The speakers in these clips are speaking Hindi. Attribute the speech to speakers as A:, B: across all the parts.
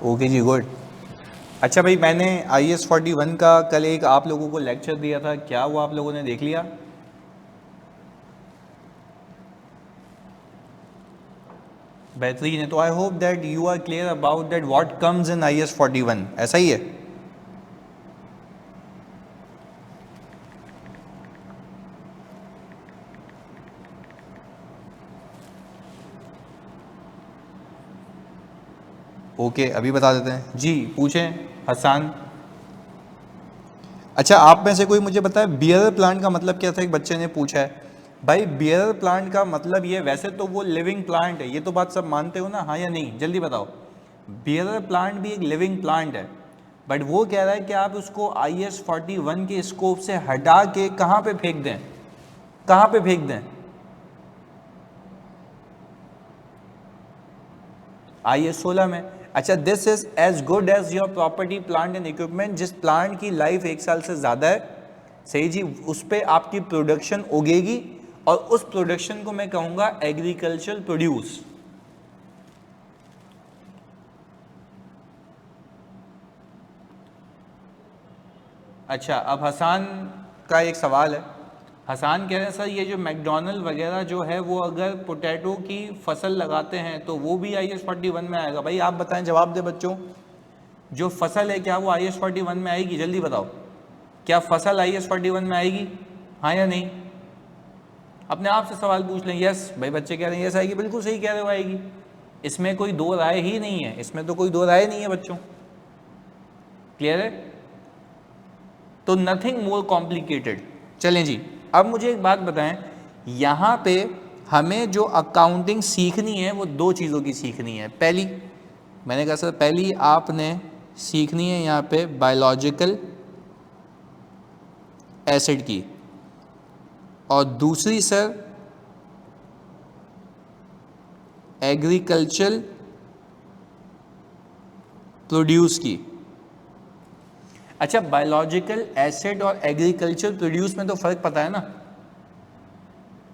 A: ओके जी, गुड। अच्छा भाई, मैंने IS-41 का कल एक आप लोगों को लेक्चर दिया था, क्या वो आप लोगों ने देख लिया? बेहतरीन है। तो I hope that you are clear about that what comes in IS-41, ऐसा ही है? ओके, अभी बता देते हैं जी। पूछें हसन। अच्छा, आप में से कोई मुझे बताए बियरर प्लांट का मतलब क्या था? एक बच्चे ने पूछा है भाई, बियरर प्लांट का मतलब ये, वैसे तो वो लिविंग प्लांट है, ये तो बात सब मानते हो ना, हाँ या नहीं? जल्दी बताओ। बियरर प्लांट भी एक लिविंग प्लांट है, बट वो कह रहा है कि आप उसको IS-41 के स्कोप से हटा के कहाँ पे फेंक दें, कहाँ पे फेंक दें? IS-16 में। अच्छा, this is as good as your property plant and equipment, जिस प्लांट की लाइफ 1 साल से ज़्यादा है, सही जी, उस पर आपकी प्रोडक्शन उगेगी और उस प्रोडक्शन को मैं कहूँगा एग्रीकल्चर प्रोड्यूस। अच्छा, अब हसान का एक सवाल है। हसान कह रहे हैं सर, ये जो मैकडोनल्ड वगैरह जो है वो अगर पोटैटो की फसल लगाते हैं तो वो भी IS-41 में आएगा? भाई आप बताएं, जवाब दे बच्चों। जो फसल है क्या वो IS-41 में आएगी? जल्दी बताओ, क्या फसल IS-41 में आएगी, हाँ या नहीं? अपने आप से सवाल पूछ लें। यस भाई, बच्चे कह रहे हैं यस आएगी, बिल्कुल सही कह रहे हो, आएगी। इसमें कोई दो राय ही नहीं है, इसमें तो कोई दो राय नहीं है बच्चों। क्लियर है? तो नथिंग मोर कॉम्प्लिकेटेड। चलें जी, अब मुझे एक बात बताएं, यहाँ पे हमें जो अकाउंटिंग सीखनी है वो दो चीज़ों की सीखनी है। पहली, मैंने कहा सर, पहली आपने सीखनी है यहाँ पे बायोलॉजिकल एसिड की, और दूसरी सर एग्रीकल्चर प्रोड्यूस की। अच्छा, बायोलॉजिकल एसिड और एग्रीकल्चर प्रोड्यूस में तो फ़र्क पता है ना?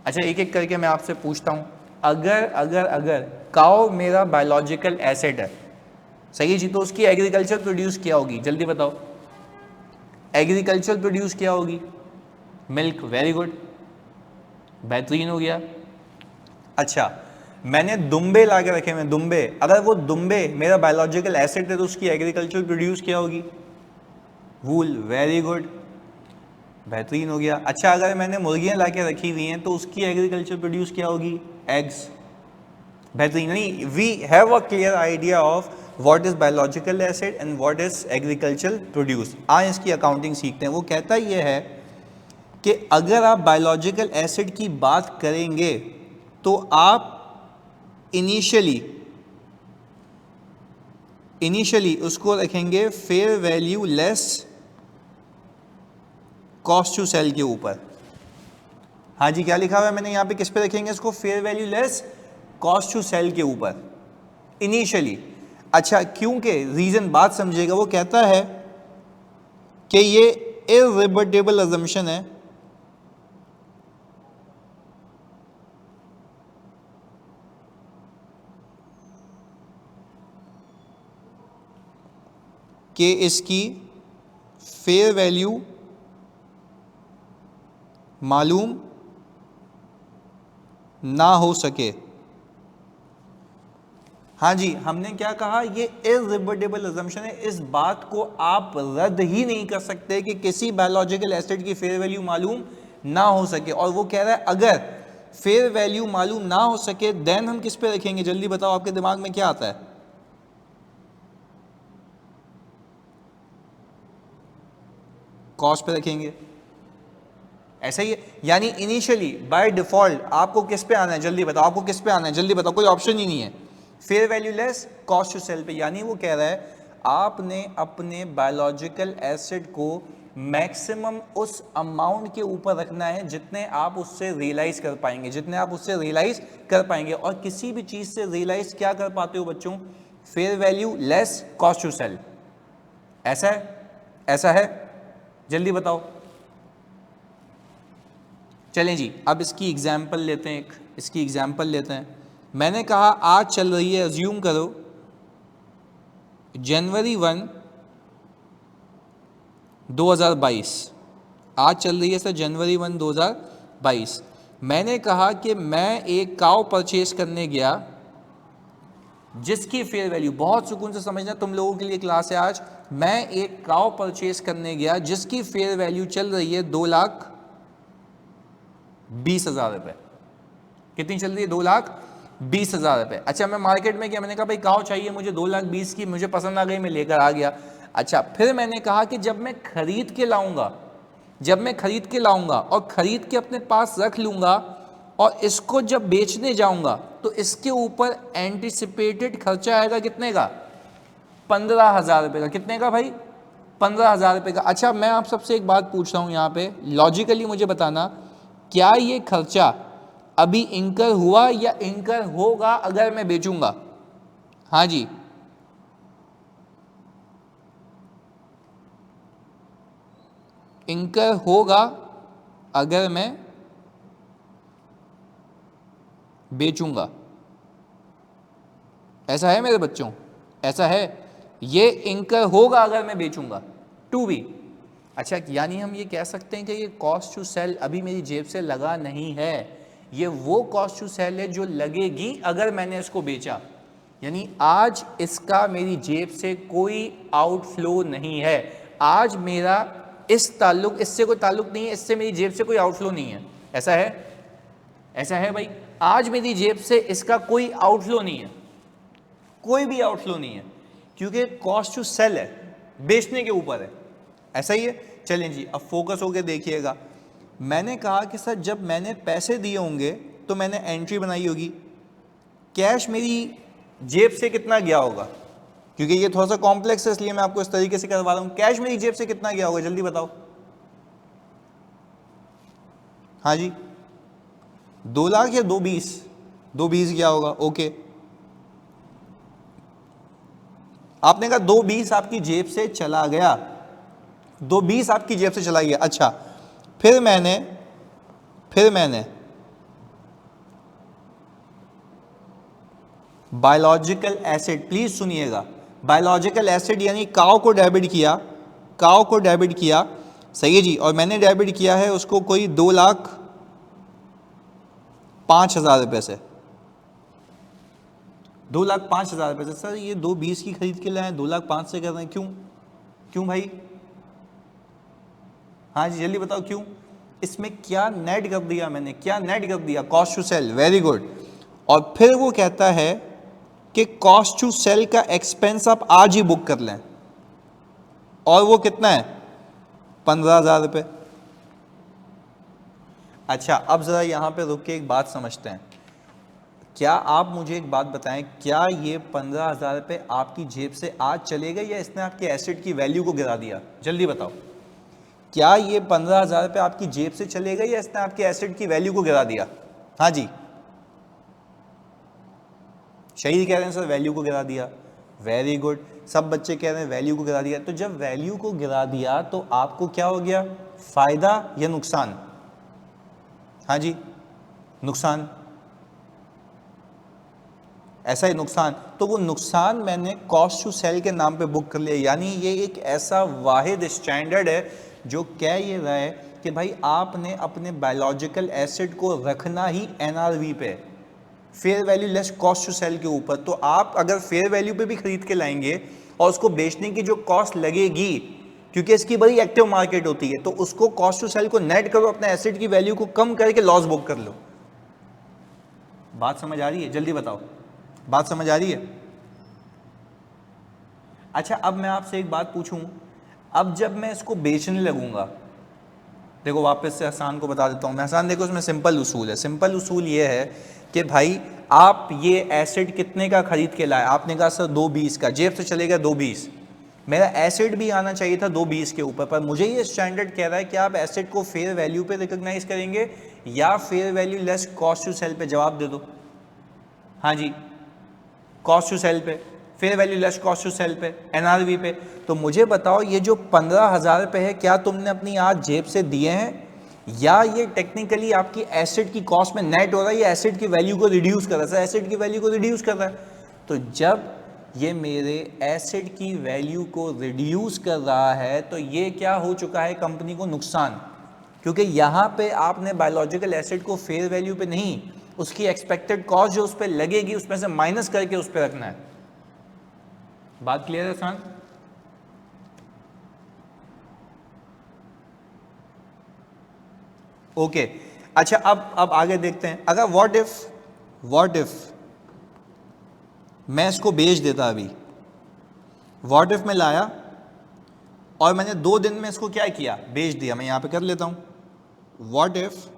A: अच्छा, एक एक करके मैं आपसे पूछता हूँ। अगर अगर अगर काओ मेरा बायोलॉजिकल एसिड है, सही है जी, तो उसकी एग्रीकल्चर प्रोड्यूस क्या होगी? जल्दी बताओ, एग्रीकल्चर प्रोड्यूस क्या होगी? मिल्क। वेरी गुड, बेहतरीन हो गया। अच्छा, मैंने दुम्बे ला के रखे हैं, दुम्बे, अगर वो दुम्बे मेरा बायोलॉजिकल एसिड है तो उसकी एग्रीकल्चर प्रोड्यूस क्या होगी? वूल। वेरी गुड, बेहतरीन हो गया। अच्छा, अगर मैंने मुर्गियां ला के रखी हुई हैं तो उसकी एग्रीकल्चर प्रोड्यूस क्या होगी? एग्स। बेहतरीन। नहीं, we have a clear idea of what is biological asset and what is agriculture produce. आज इसकी अकाउंटिंग सीखते हैं। वो कहता यह है कि अगर आप बायोलॉजिकल एसिड की बात करेंगे तो आप इनिशियली उसको रखेंगे fair value less cost to sell के ऊपर। हाँ जी, क्या लिखा हुआ है मैंने यहाँ पे, किस पे रखेंगे इसको? Fair value less cost to sell के ऊपर इनिशियली। अच्छा, क्योंकि रीजन, बात समझिएगा, वो कहता है कि ये इररिबर्टेबल अजम्पशन है कि इसकी फेयर वैल्यू मालूम ना हो सके। हाँ जी, हमने क्या कहा? ये इररिबर्टेबल अजम्पशन है, इस बात को आप रद्द ही नहीं कर सकते कि किसी बायोलॉजिकल एसिड की फेयर वैल्यू मालूम ना हो सके। और वो कह रहा है अगर फेयर वैल्यू मालूम ना हो सके देन हम किस पे रखेंगे? जल्दी बताओ, आपके दिमाग में क्या आता है? कॉस्ट पे रखेंगे, ऐसा ही है। यानी इनिशियली बाय डिफॉल्ट आपको किस पे आना है? जल्दी बताओ, आपको किस पे आना है? जल्दी बताओ, कोई ऑप्शन ही नहीं है, fair value less cost to sell पे। यानी वो कह रहा है आपने अपने बायोलॉजिकल एसिड को मैक्सिमम उस अमाउंट के ऊपर रखना है जितने आप उससे रियलाइज कर पाएंगे, जितने आप उससे रियलाइज कर पाएंगे। और किसी भी चीज से रियलाइज क्या कर पाते हो बच्चों? Fair value less cost to sell. ऐसा है, ऐसा है? जल्दी बताओ। चलें जी, अब इसकी एग्जाम्पल लेते हैं, इसकी एग्जाम्पल लेते हैं। मैंने कहा आज चल रही है, अज्यूम करो जनवरी 1 2022, आज चल रही है सर जनवरी 1 2022। मैंने कहा कि मैं एक काव परचेज करने गया जिसकी फेयर वैल्यू, बहुत सुकून से समझना, तुम लोगों के लिए क्लास है आज। मैं एक काव परचेज करने गया जिसकी फेयर वैल्यू चल रही है 2,20,000 रुपए। कितनी चल रही है? 2,20,000 रुपए। अच्छा, मैं मार्केट में गया, मैंने कहा भाई काव चाहिए मुझे 2,20,000 की, मुझे पसंद आ गई, मैं लेकर आ गया। अच्छा, फिर मैंने कहा कि जब मैं खरीद के लाऊंगा और खरीद के अपने पास रख लूंगा और इसको जब बेचने जाऊंगा तो इसके ऊपर एंटिसिपेटेड खर्चा आएगा कितने का? 15,000 रुपए का। कितने का भाई? 15,000 रुपए का। अच्छा, मैं आप सबसे एक बात पूछ रहा हूं यहां पे, लॉजिकली मुझे बताना, क्या ये खर्चा अभी इंकर हुआ या इंकर होगा अगर मैं बेचूंगा? हाँ जी, इंकर होगा अगर मैं बेचूंगा। ऐसा है मेरे बच्चों? ऐसा है, ये इंकर होगा अगर मैं बेचूंगा, टू बी। अच्छा, यानी हम ये कह सकते हैं कि ये कॉस्ट टू सेल अभी मेरी जेब से लगा नहीं है, ये वो कॉस्ट टू सेल है जो लगेगी अगर मैंने इसको बेचा। यानी आज इसका मेरी जेब से कोई आउटफ्लो नहीं है, आज मेरा इससे कोई ताल्लुक नहीं है, इससे मेरी जेब से कोई आउटफ्लो नहीं है। ऐसा है? ऐसा है भाई, आज मेरी जेब से इसका कोई आउटफ्लो नहीं है, कोई भी आउटफ्लो नहीं है, क्योंकि कॉस्ट टू सेल है, बेचने के ऊपर है। ऐसा ही है। चलें जी, अब फोकस होकर देखिएगा। मैंने कहा कि सर जब मैंने पैसे दिए होंगे तो मैंने एंट्री बनाई होगी, कैश मेरी जेब से कितना गया होगा, क्योंकि ये थोड़ा सा कॉम्प्लेक्स है इसलिए मैं आपको इस तरीके से करवा रहा हूं। कैश मेरी जेब से कितना गया होगा, जल्दी बताओ। हाँ जी, 2 लाख या 2,20? 2,20 गया होगा। ओके, आपने कहा 2,20 आपकी जेब से चला गया, 2,20 आपकी जेब से चला गया। अच्छा, फिर मैंने बायोलॉजिकल एसिड, प्लीज सुनिएगा, बायोलॉजिकल एसिड यानी काव को डेबिट किया, सही है जी, और मैंने डेबिट किया है उसको कोई 2,05,000 रुपए से, 2,05,000 रुपए से। सर ये 2,20 की खरीद के लाए, 2,05,000 से कर रहे हैं, क्यों भाई? हाँ जी, जल्दी बताओ क्यों? इसमें क्या नेट कर दिया मैंने, क्या नेट कर दिया? Cost to sell, very good. और फिर वो कहता है कि कॉस्ट टू सेल का एक्सपेंस आप आज ही बुक कर लें, और वो कितना है? 15,000 रुपए। अच्छा, अब जरा यहां पे रुक के एक बात समझते हैं। क्या आप मुझे एक बात बताएं, क्या ये 15,000 रुपए आपकी जेब से आज चले गए या इसने आपके एसेट की वैल्यू को गिरा दिया? जल्दी बताओ, क्या ये 15,000 रुपए आपकी जेब से चले गए या इसने आपके एसेट की वैल्यू को गिरा दिया? हाँ जी, शहीद कह रहे हैं सर वैल्यू को गिरा दिया। वेरी गुड, सब बच्चे कह रहे हैं वैल्यू को गिरा दिया। तो जब वैल्यू को गिरा दिया तो आपको क्या हो गया, फायदा या नुकसान? हाँ जी, नुकसान। ऐसा ही नुकसान, तो वो नुकसान मैंने कॉस्ट टू सेल के नाम पे बुक कर लिया। यानी ये एक ऐसा वाहिद स्टैंडर्ड है जो कह ये रहा है कि भाई आपने अपने बायोलॉजिकल एसिड को रखना ही एनआरवी पे, fair value less cost to sell के ऊपर। तो आप अगर फेयर वैल्यू पे भी खरीद के लाएंगे और उसको बेचने की जो कॉस्ट लगेगी, क्योंकि इसकी बड़ी एक्टिव मार्केट होती है, तो उसको कॉस्ट टू सेल को नेट करो, अपने एसेट की वैल्यू को कम करके लॉस बुक कर लो। बात समझ आ रही है? जल्दी बताओ, बात समझ आ रही है? अच्छा, अब मैं आपसे एक बात पूछूं, अब जब मैं इसको बेचने लगूंगा, देखो वापस से हसान को बता देता हूं मैं। हसान देखो, उसमें सिंपल उसूल है। सिंपल उसूल ये है कि भाई आप ये एसेट कितने का खरीद के लाए? आपने कहा सर 2,20 का, जेब से चलेगा 2,20। मेरा एसेट भी आना चाहिए था 2,20 के ऊपर, पर मुझे ये स्टैंडर्ड कह रहा है कि आप एसेट को फेयर वैल्यू पे रिकॉग्नाइज करेंगे या fair value less cost to sell पे। जवाब दे दो। हाँ जी, कॉस्ट टू सेल पे, fair value less cost to sell पे, एनआरवी पे। तो मुझे बताओ, ये जो 15,000 रुपए है, क्या तुमने अपनी आज जेब से दिए हैं या ये टेक्निकली आपकी एसेट की कॉस्ट में नेट हो रहा है, या एसेट की वैल्यू को रिड्यूस कर रहा है? एसेट की वैल्यू को रिड्यूस कर रहा है। तो जब ये मेरे एसेट की वैल्यू को रिड्यूस कर रहा है, तो ये क्या हो चुका है कंपनी को नुकसान, क्योंकि यहाँ पे आपने बायोलॉजिकल एसेट को फेयर वैल्यू पे नहीं, उसकी एक्सपेक्टेड कॉस्ट जो उस पर लगेगी उसमें से माइनस करके उस पर रखना है। बात क्लियर है सान? ओके अच्छा, अब आगे देखते हैं। अगर व्हाट इफ मैं इसको बेच देता, अभी व्हाट इफ मैं लाया और मैंने 2 दिन में इसको क्या किया, बेच दिया। मैं यहां पे कर लेता हूं, what if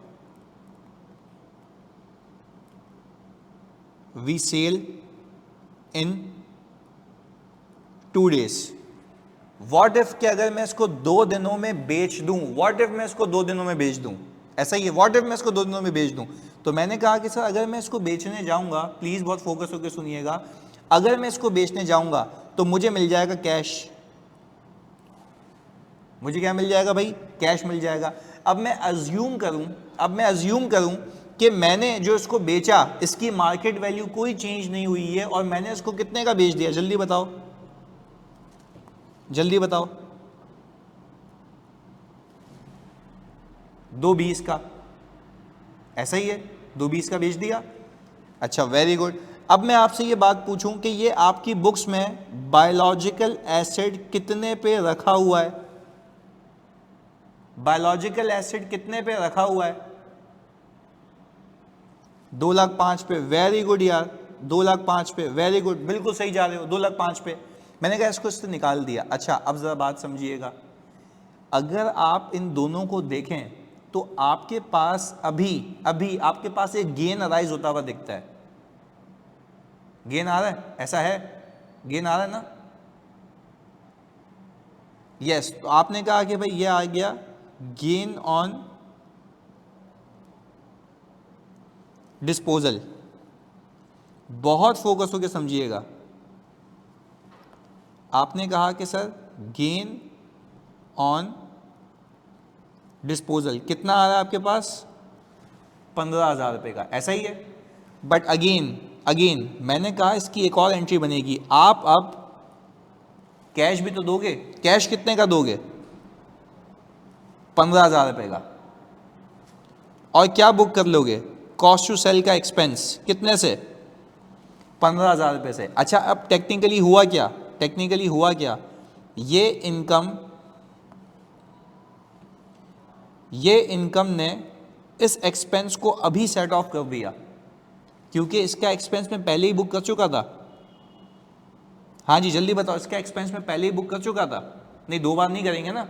A: we sell in 2 days। What if कि अगर मैं इसको 2 दिनों में बेच दूं, व्हाट इफ मैं इसको 2 दिनों में बेच दूं, ऐसा ही है, व्हाट इफ मैं इसको 2 दिनों में बेच दूं। तो मैंने कहा कि सर अगर मैं इसको बेचने जाऊंगा, प्लीज बहुत फोकस होकर सुनिएगा, अगर मैं इसको बेचने जाऊंगा तो मुझे मिल जाएगा कैश। मुझे क्या मिल जाएगा भाई? कैश मिल जाएगा। अब मैं अज्यूम करूं कि मैंने जो इसको बेचा इसकी मार्केट वैल्यू कोई चेंज नहीं हुई है और मैंने इसको कितने का बेच दिया, जल्दी बताओ, जल्दी बताओ। 2.20 का, ऐसा ही है, 2.20 का बेच दिया। अच्छा वेरी गुड। अब मैं आपसे ये बात पूछूं कि ये आपकी बुक्स में बायोलॉजिकल एसिड कितने पे रखा हुआ है? बायोलॉजिकल एसिड कितने पे रखा हुआ है? 2,05,000 पे। वेरी गुड यार, 2,05,000 पे, वेरी गुड, बिल्कुल सही जा रहे हो, 2,05,000 पे। मैंने कहा इसको इससे निकाल दिया। अच्छा अब जरा बात समझिएगा, अगर आप इन दोनों को देखें तो आपके पास अभी आपके पास एक गेन अराइज होता हुआ दिखता है। गेन आ रहा है, ऐसा है, गेन आ रहा है ना? यस। तो आपने कहा कि भाई ये आ गया गेन ऑन डिस्पोजल। बहुत फोकस होकर समझिएगा। आपने कहा कि सर गेन ऑन डिस्पोजल कितना आ रहा है आपके पास? 15,000 रुपये का, ऐसा ही है। बट अगेन मैंने कहा इसकी एक और एंट्री बनेगी। आप अब कैश भी तो दोगे, कैश कितने का दोगे? 15,000 रुपये का। और क्या बुक कर लोगे? कॉस्ट टू सेल का एक्सपेंस, कितने से? 15,000 रुपये से। अच्छा अब टेक्निकली हुआ क्या? ये इनकम ने इस एक्सपेंस को अभी सेट ऑफ कर दिया, क्योंकि इसका एक्सपेंस में पहले ही बुक कर चुका था। हाँ जी जल्दी बताओ, इसका एक्सपेंस में पहले ही बुक कर चुका था। नहीं, 2 बार नहीं करेंगे ना।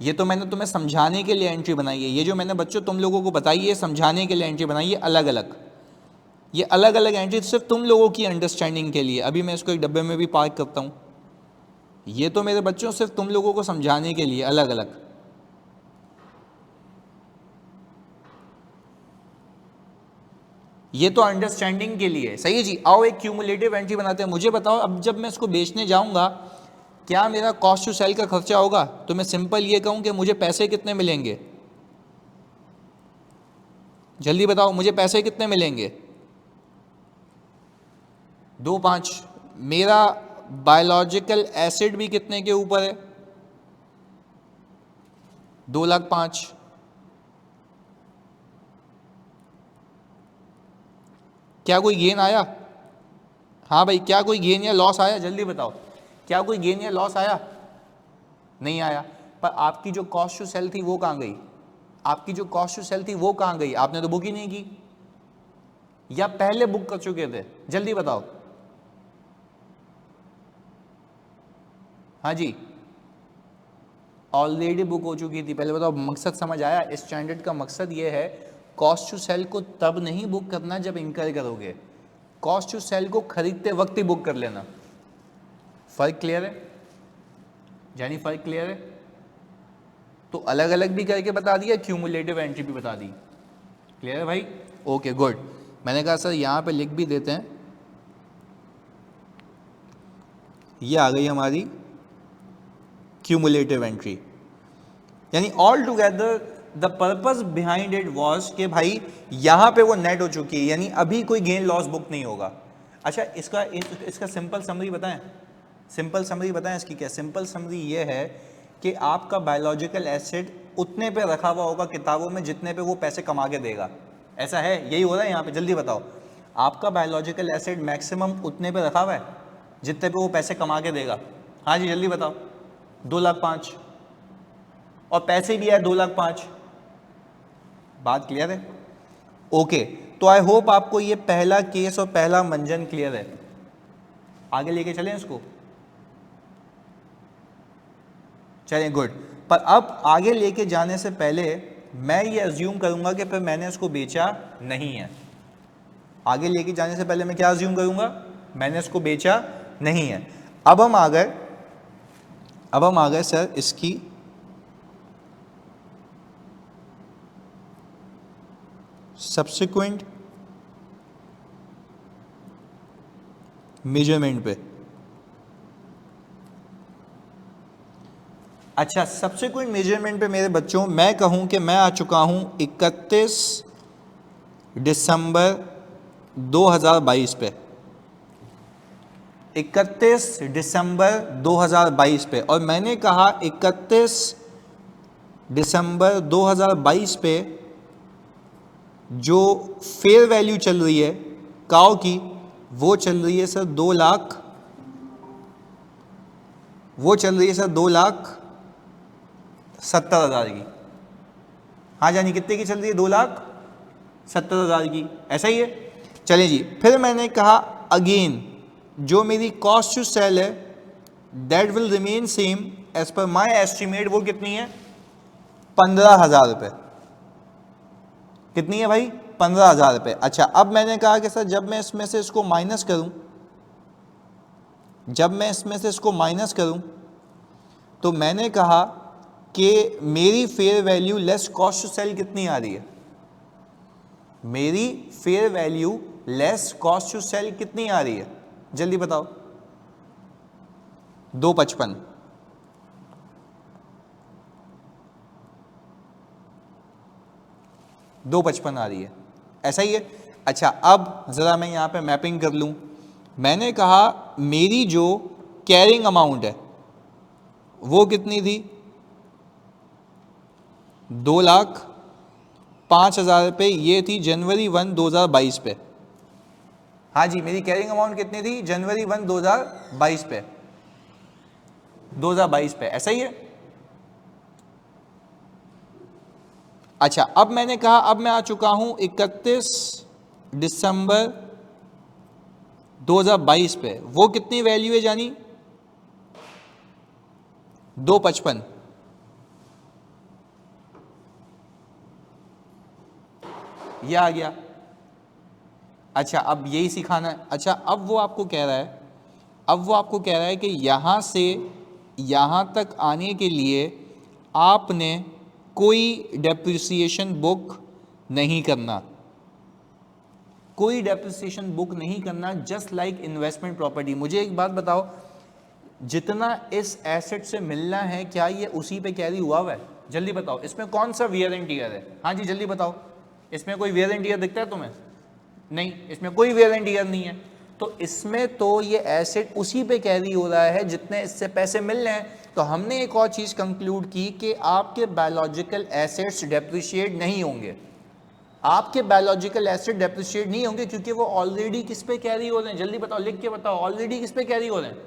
A: ये तो मैंने तुम्हें समझाने के लिए एंट्री बनाई है। ये जो मैंने बच्चों तुम लोगों को बताई है समझाने के लिए एंट्री बनाई है, ये अलग अलग एंट्री सिर्फ तुम लोगों की अंडरस्टैंडिंग के लिए। अभी मैं इसको एक डब्बे में भी पार्क करता हूँ। ये तो मेरे बच्चों सिर्फ तुम लोगों को समझाने के लिए अलग अलग। ये तो अंडरस्टैंडिंग के लिए, सही है जी। आओ एक क्यूमुलेटिव एंट्री बनाते हैं। मुझे बताओ अब जब मैं इसको बेचने जाऊंगा क्या मेरा कॉस्ट टू सेल का खर्चा होगा? तो मैं सिंपल ये कहूं कि मुझे पैसे कितने मिलेंगे? जल्दी बताओ मुझे पैसे कितने मिलेंगे? 2,5। मेरा बायोलॉजिकल एसिड भी कितने के ऊपर है? 2,05,000। क्या कोई गेन आया? हाँ भाई, क्या कोई गेन या लॉस आया? जल्दी बताओ, क्या कोई गेन या लॉस आया? नहीं आया। पर आपकी जो कॉस्ट टू सेल थी वो कहाँ गई? आपने तो बुक ही नहीं की, या पहले बुक कर चुके थे? जल्दी बताओ। हाँ जी, ऑलरेडी बुक हो चुकी थी। पहले बताओ, मकसद समझ आया? इस स्टैंडर्ड का मकसद ये है, कॉस्ट टू सेल को तब नहीं बुक करना जब इंकर करोगे, कॉस्ट टू सेल को खरीदते वक्त ही बुक कर लेना। फर्क क्लियर है? यानी फर्क क्लियर है? तो अलग अलग भी करके बता दिया, क्यूमुलेटिव एंट्री भी बता दी। क्लियर है भाई? Okay good. मैंने कहा सर यहाँ पे लिख भी देते हैं। ये आ गई हमारी क्यूमुलेटिव एंट्री। यानी all together the purpose behind it was कि भाई यहाँ पे वो नेट हो चुकी है, यानी अभी कोई गेन लॉस बुक नहीं होगा। अच्छा इसका सिंपल समरी बताएं, सिंपल समरी बताएं इसकी क्या? सिंपल समरी ये है कि आपका बायोलॉजिकल एसिड उतने पे रखा हुआ होगा किताबों में जितने पे वो पैसे कमा के देगा। ऐसा है? यही हो रहा है यहाँ पे? जल्दी बताओ। आपका बायोलॉजिकल एसिड मैक्सिमम उतने पे रखा हुआ है जितने पे वो पैसे कमा के देगा। हाँ जी जल्दी बताओ। 2,05,000 और पैसे भी है 2,05,000। बात क्लियर है? ओके, तो आई होप आपको ये पहला केस और पहला मंजन क्लियर है। आगे लेके चलें इसको? चलें, गुड। पर अब आगे लेके जाने से पहले मैं ये अज्यूम करूंगा कि फिर मैंने इसको बेचा नहीं है। आगे लेके जाने से पहले मैं क्या अज्यूम करूंगा? मैंने इसको बेचा नहीं है। अब हम आ गए सर इसकी सब्सिक्वेंट मेजरमेंट पे। अच्छा, सब्सिक्वेंट मेजरमेंट पे मेरे बच्चों मैं कहूं कि मैं आ चुका हूं 31 दिसंबर 2022 पे। 31 दिसंबर 2022 पे, और मैंने कहा 31 दिसंबर 2022 पे जो फेयर वैल्यू चल रही है काओ की, वो चल रही है सर 2,70,000। वो चल रही है सर 2,70,000 की। हाँ जानी कितने की चल रही है? 2,70,000 की। ऐसा ही है? चलिए जी, फिर मैंने कहा अगेन जो मेरी कॉस्ट टू सेल है that will remain same as per my estimate. वो कितनी है? 15,000 रुपये। कितनी है भाई? 15,000 रुपये। अच्छा, अब मैंने कहा कि सर जब मैं इसमें से इसको माइनस करूं, तो मैंने कहा कि मेरी fair value less cost to sell कितनी आ रही है? मेरी fair value less cost to sell कितनी आ रही है? जल्दी बताओ। 2,55। 2,55 आ रही है। ऐसा ही है? अच्छा, अब ज़रा मैं यहाँ पे मैपिंग कर लूँ। मैंने कहा मेरी जो कैरिंग अमाउंट है वो कितनी थी? 2,05,000 रुपये। ये थी जनवरी 1, 2022 पे। हाँ जी, मेरी कैरिंग अमाउंट कितनी थी जनवरी 1, 2022 पे? 2022 पे। ऐसा ही है? अच्छा, अब मैंने कहा अब मैं आ चुका हूं 31 दिसंबर 2022 पे। वो कितनी वैल्यू है जानी? 2,55। ये आ गया। अच्छा, अब यही सिखाना है। अच्छा, अब वो आपको कह रहा है कि यहां से यहां तक आने के लिए आपने कोई डेप्रिसिएशन बुक नहीं करना। कोई डेप्रिसिएशन बुक नहीं करना, जस्ट लाइक इन्वेस्टमेंट प्रॉपर्टी। मुझे एक बात बताओ, जितना इस एसेट से मिलना है क्या ये उसी पे कैरी हुआ है? जल्दी बताओ, इसमें कौन सा वियर एंड टियर है? हाँ जी जल्दी बताओ, इसमें कोई वियर एंड टियर दिखता है तुम्हें? नहीं, इसमें कोई वियर एंड टियर नहीं है। तो इसमें तो ये एसेट उसी पे कैरी हो रहा है जितने इससे पैसे मिल रहे हैं। तो हमने एक और चीज कंक्लूड की कि आपके बायोलॉजिकल एसेट्स डेप्रिशिएट नहीं होंगे। आपके बायोलॉजिकल एसेट डेप्रिशिएट नहीं होंगे क्योंकि वो ऑलरेडी किस पे कैरी हो रहे हैं? जल्दी बताओ, लिख के बताओ, ऑलरेडी किस पे कैरी हो रहे हैं?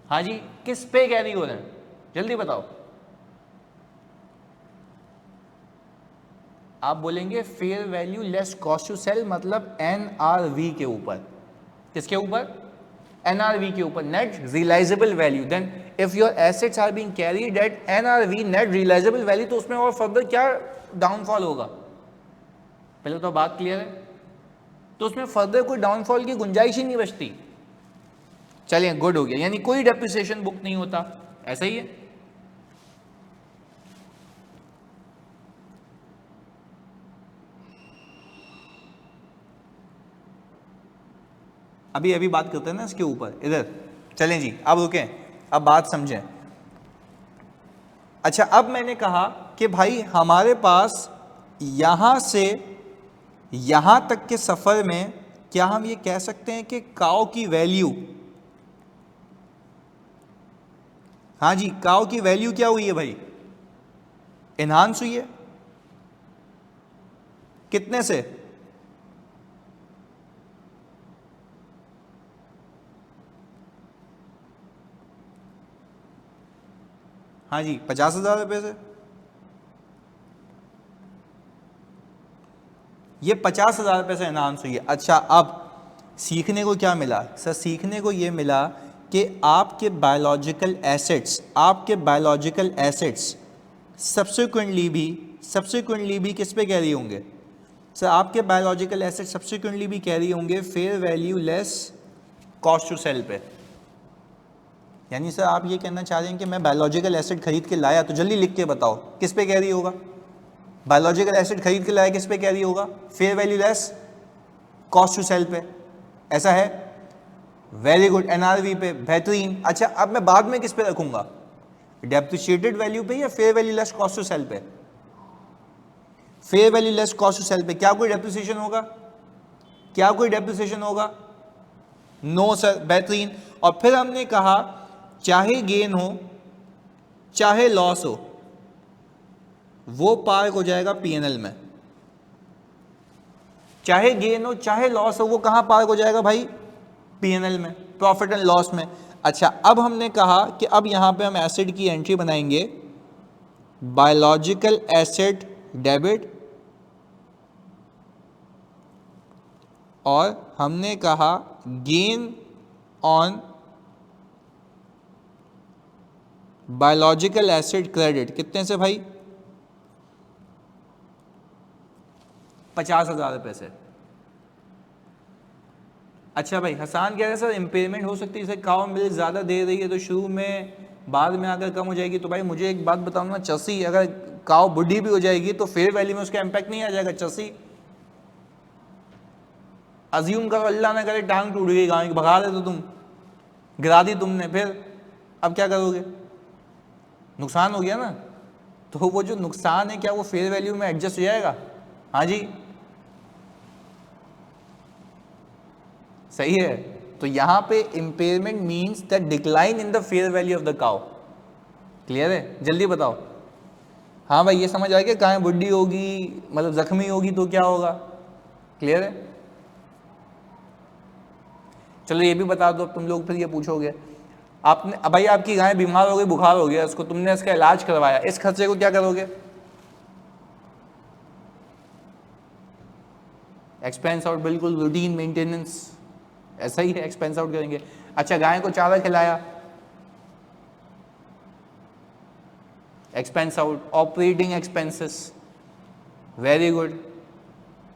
A: हाँ जी, किस पे कैरी हो रहे हैं? जल्दी बताओ। आप बोलेंगे fair value less cost to sell, मतलब एनआरवी के ऊपर। किसके ऊपर? एनआरवी के ऊपर, net realisable value. Then if your assets are being carried at NRV, net realisable value, तो उसमें और फर्दर क्या डाउनफॉल होगा? पहले तो बात क्लियर है। तो उसमें फर्दर कोई डाउनफॉल की गुंजाइश ही नहीं बचती। चलिए, गुड हो गया, यानी कोई डेप्रिसिएशन बुक नहीं होता। ऐसा ही है? अभी बात करते हैं ना इसके ऊपर। इधर चलें जी, अब रुकें, अब बात समझें। अच्छा, अब मैंने कहा कि भाई हमारे पास यहां से यहां तक के सफर में क्या हम ये कह सकते हैं कि काउ की वैल्यू, हाँ जी, काउ की वैल्यू क्या हुई है भाई, एनहांस हुई है, कितने से, हाँ जी 50,000 रुपये से। ये 50,000 रुपये से एनहांस हुई है। अच्छा, अब सीखने को क्या मिला सर? सीखने को ये मिला कि आपके बायोलॉजिकल एसेट्स सब्सिक्वेंटली भी किस पे कैरी होंगे सर? आपके बायोलॉजिकल एसेट सब्सिक्वेंटली भी कैरी होंगे fair value less cost to sell पे। यानी सर आप ये कहना चाह रहे हैं कि मैं बायोलॉजिकल एसेट खरीद के लाया, तो जल्दी लिख के बताओ किस पे कैरी होगा? बायोलॉजिकल एसेट खरीद के लाया किस पे कैरी होगा? Fair value less cost to sell पे, ऐसा है? वेरी गुड, एनआरवी पे, बेहतरीन। अच्छा, अब मैं बाद में किस पे रखूंगा, डेप्रिशिएटेड वैल्यू पे या fair value less cost to sell पे? Fair value less cost to sell पे। क्या कोई डेप्रिसिएशन होगा? क्या कोई डेप्रिसिएशन होगा? नो सर, बेहतरीन। और फिर हमने कहा चाहे गेन हो चाहे लॉस हो, वो पार्क हो जाएगा पीएनएल में। चाहे गेन हो चाहे लॉस हो, वो कहां पार्क हो जाएगा भाई? पीएनएल में, प्रॉफिट एंड लॉस में। अच्छा, अब हमने कहा कि अब यहां पे हम एसेट की एंट्री बनाएंगे, बायोलॉजिकल एसेट डेबिट, और हमने कहा gain on biological asset credit. कितने से भाई? 50,000 रुपये से। अच्छा भाई, हसान कह रहे हैं सर इम्पेयरमेंट हो सकती है, जैसे काउ मिल्क ज़्यादा दे रही है तो शुरू में, बाद में आकर कम हो जाएगी। तो भाई मुझे एक बात बताओ ना, चसी अगर काउ बुढ़ी भी हो जाएगी तो फेयर वैल्यू में उसका इम्पैक्ट नहीं आ जाएगा? चसी अज्यूम करो, अल्लाह ना करे टांग टूट गई गाँव की, भगा दे तो तुम, गिरा दी तुमने, फिर अब क्या करोगे? नुकसान हो गया ना। तो वो जो नुकसान है क्या वो फेयर वैल्यू में एडजस्ट हो जाएगा? हाँ जी, सही है। तो यहां पे impairment means the decline in the fair value of the cow. Clear है? जल्दी बताओ। हाँ भाई, ये समझ आ गया, कहाँ बुढ़ी होगी मतलब जख्मी होगी तो क्या होगा? क्लियर है? चलो ये भी बता दो, तुम लोग फिर ये पूछोगे, आपने भाई आपकी गाय बीमार हो गई, बुखार हो गया उसको, तुमने इसका इलाज करवाया, इस खर्चे को क्या करोगे? एक्सपेंस आउट, बिल्कुल, रूटीन मेंटेनेंस, ऐसा ही है, एक्सपेंस आउट करेंगे। अच्छा, गाय को चारा खिलाया, expense out, operating expenses, very good.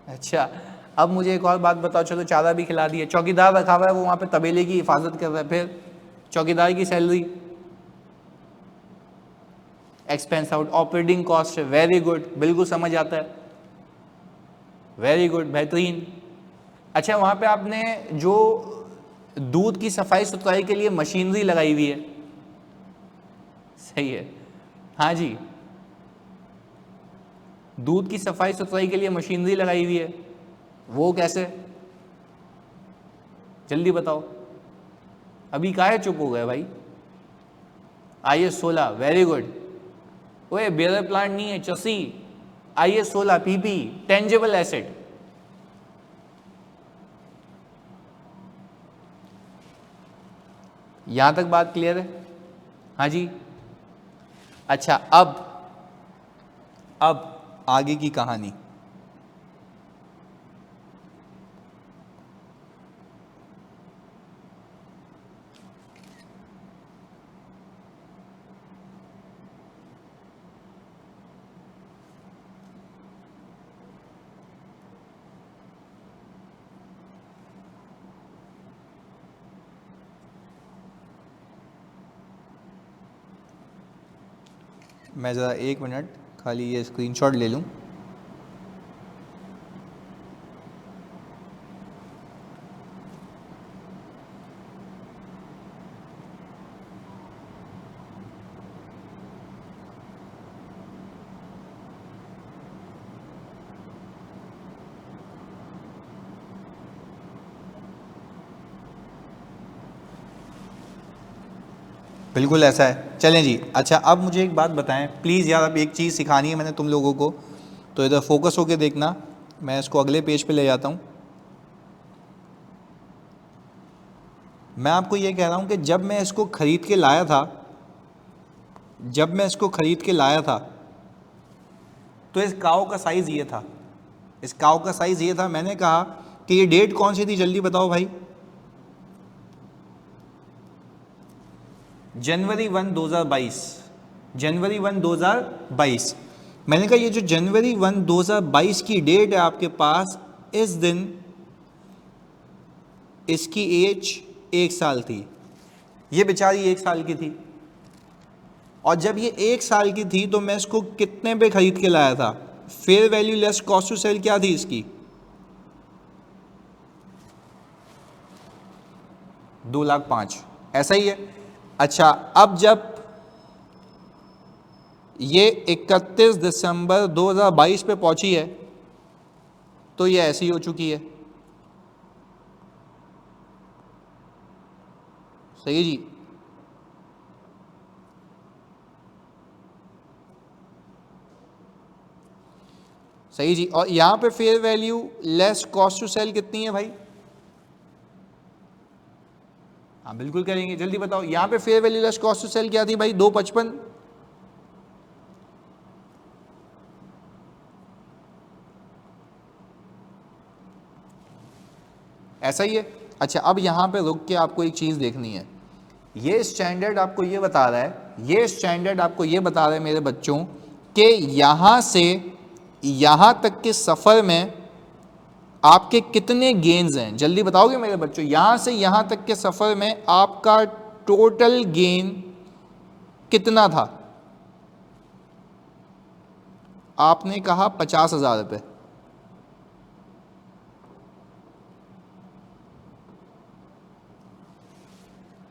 A: अच्छा, अब मुझे एक और बात बताओ, चलो चारा भी खिला दिया, चौकीदार रखा हुआ है, वो वहाँ पे तबेले की हिफाजत कर रहा है, फिर चौकीदार की salary, expense out, operating cost, very good, बिल्कुल समझ आता है, वेरी गुड, बेहतरीन। अच्छा, वहाँ पे आपने जो दूध की सफाई सुथराई के लिए मशीनरी लगाई हुई है, सही है, हाँ जी, दूध की सफाई सुथराई के लिए मशीनरी लगाई हुई है, वो कैसे? जल्दी बताओ, अभी काहे चुप हो गए भाई? IS 16, very good. ओए बेयर प्लांट नहीं है, चसी, IS 16 PP, टेंजिबल एसेट। यहां तक बात क्लियर है? हाँ जी। अच्छा, अब आगे की कहानी। मैं ज़रा 1 मिनट खाली ये स्क्रीनशॉट ले लूँ। बिल्कुल ऐसा है। चलें जी, अच्छा अब मुझे एक बात बताएं प्लीज़ यार, अब एक चीज़ सिखानी है मैंने तुम लोगों को, तो इधर फोकस होके देखना। मैं इसको अगले पेज पे ले जाता हूँ। मैं आपको ये कह रहा हूँ कि जब मैं इसको ख़रीद के लाया था, तो इस काव का साइज़ ये था, मैंने कहा कि ये डेट कौन सी थी, जल्दी बताओ भाई। जनवरी 1 2022, जनवरी 1 2022। मैंने कहा ये जो जनवरी 1 2022 की डेट है आपके पास, इस दिन इसकी एज 1 साल थी, ये बेचारी 1 साल की थी। और जब ये 1 साल की थी तो मैं इसको कितने पे खरीद के लाया था? Fair value less cost to sell क्या थी इसकी? 2,05,000, ऐसा ही है। अच्छा, अब जब ये 31 दिसंबर 2022 पे पहुंची है तो ये ऐसी हो चुकी है। सही है जी। सही जी। और यहां पे fair value less cost to sell कितनी है भाई? हाँ बिल्कुल करेंगे, जल्दी बताओ। यहां पे fair value less cost to sell क्या थी भाई? 2,55। ऐसा ही है। अच्छा, अब यहां पे रुक के आपको एक चीज देखनी है। ये स्टैंडर्ड आपको ये बता रहा है, मेरे बच्चों, कि यहां से यहां तक के सफर में आपके कितने गेन्स हैं। जल्दी बताओगे मेरे बच्चों, यहां से यहां तक के सफर में आपका टोटल गेन कितना था? आपने कहा 50,000 रुपये।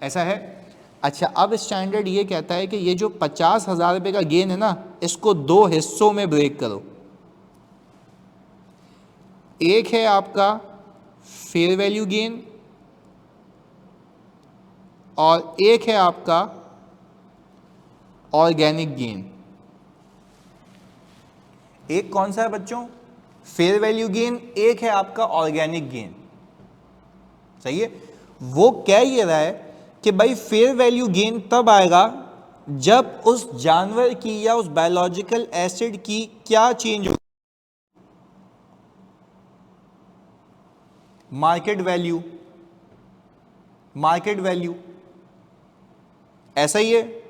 A: ऐसा है। अच्छा, अब स्टैंडर्ड ये कहता है कि ये जो 50,000 रुपये का गेन है ना, इसको 2 हिस्सों में ब्रेक करो। एक है आपका फेयर वैल्यू गेन और एक है आपका ऑर्गेनिक गेन। एक कौन सा है बच्चों? Fair value gain. एक है आपका ऑर्गेनिक गेन। सही है। वो कह ये रहा है कि भाई फेयर वैल्यू गेन तब आएगा जब उस जानवर की या उस बायोलॉजिकल एसिड की क्या चेंज हो, मार्केट वैल्यू। ऐसा ही है।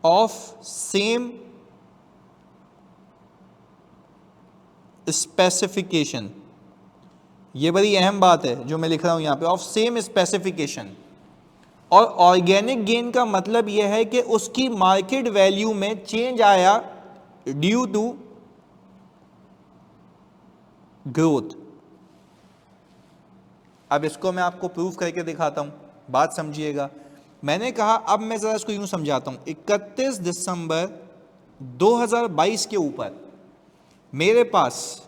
A: ऑफ सेम स्पेसिफिकेशन, ये बड़ी अहम बात है जो मैं लिख रहा हूं यहां पे, ऑफ सेम स्पेसिफिकेशन। और ऑर्गेनिक गेन का मतलब यह है कि उसकी मार्केट वैल्यू में चेंज आया ड्यू टू ग्रोथ। अब इसको मैं आपको प्रूफ करके दिखाता हूं, बात समझिएगा। मैंने कहा, अब मैं जरा इसको यूं समझाता हूं। 31 दिसंबर 2022 के ऊपर मेरे पास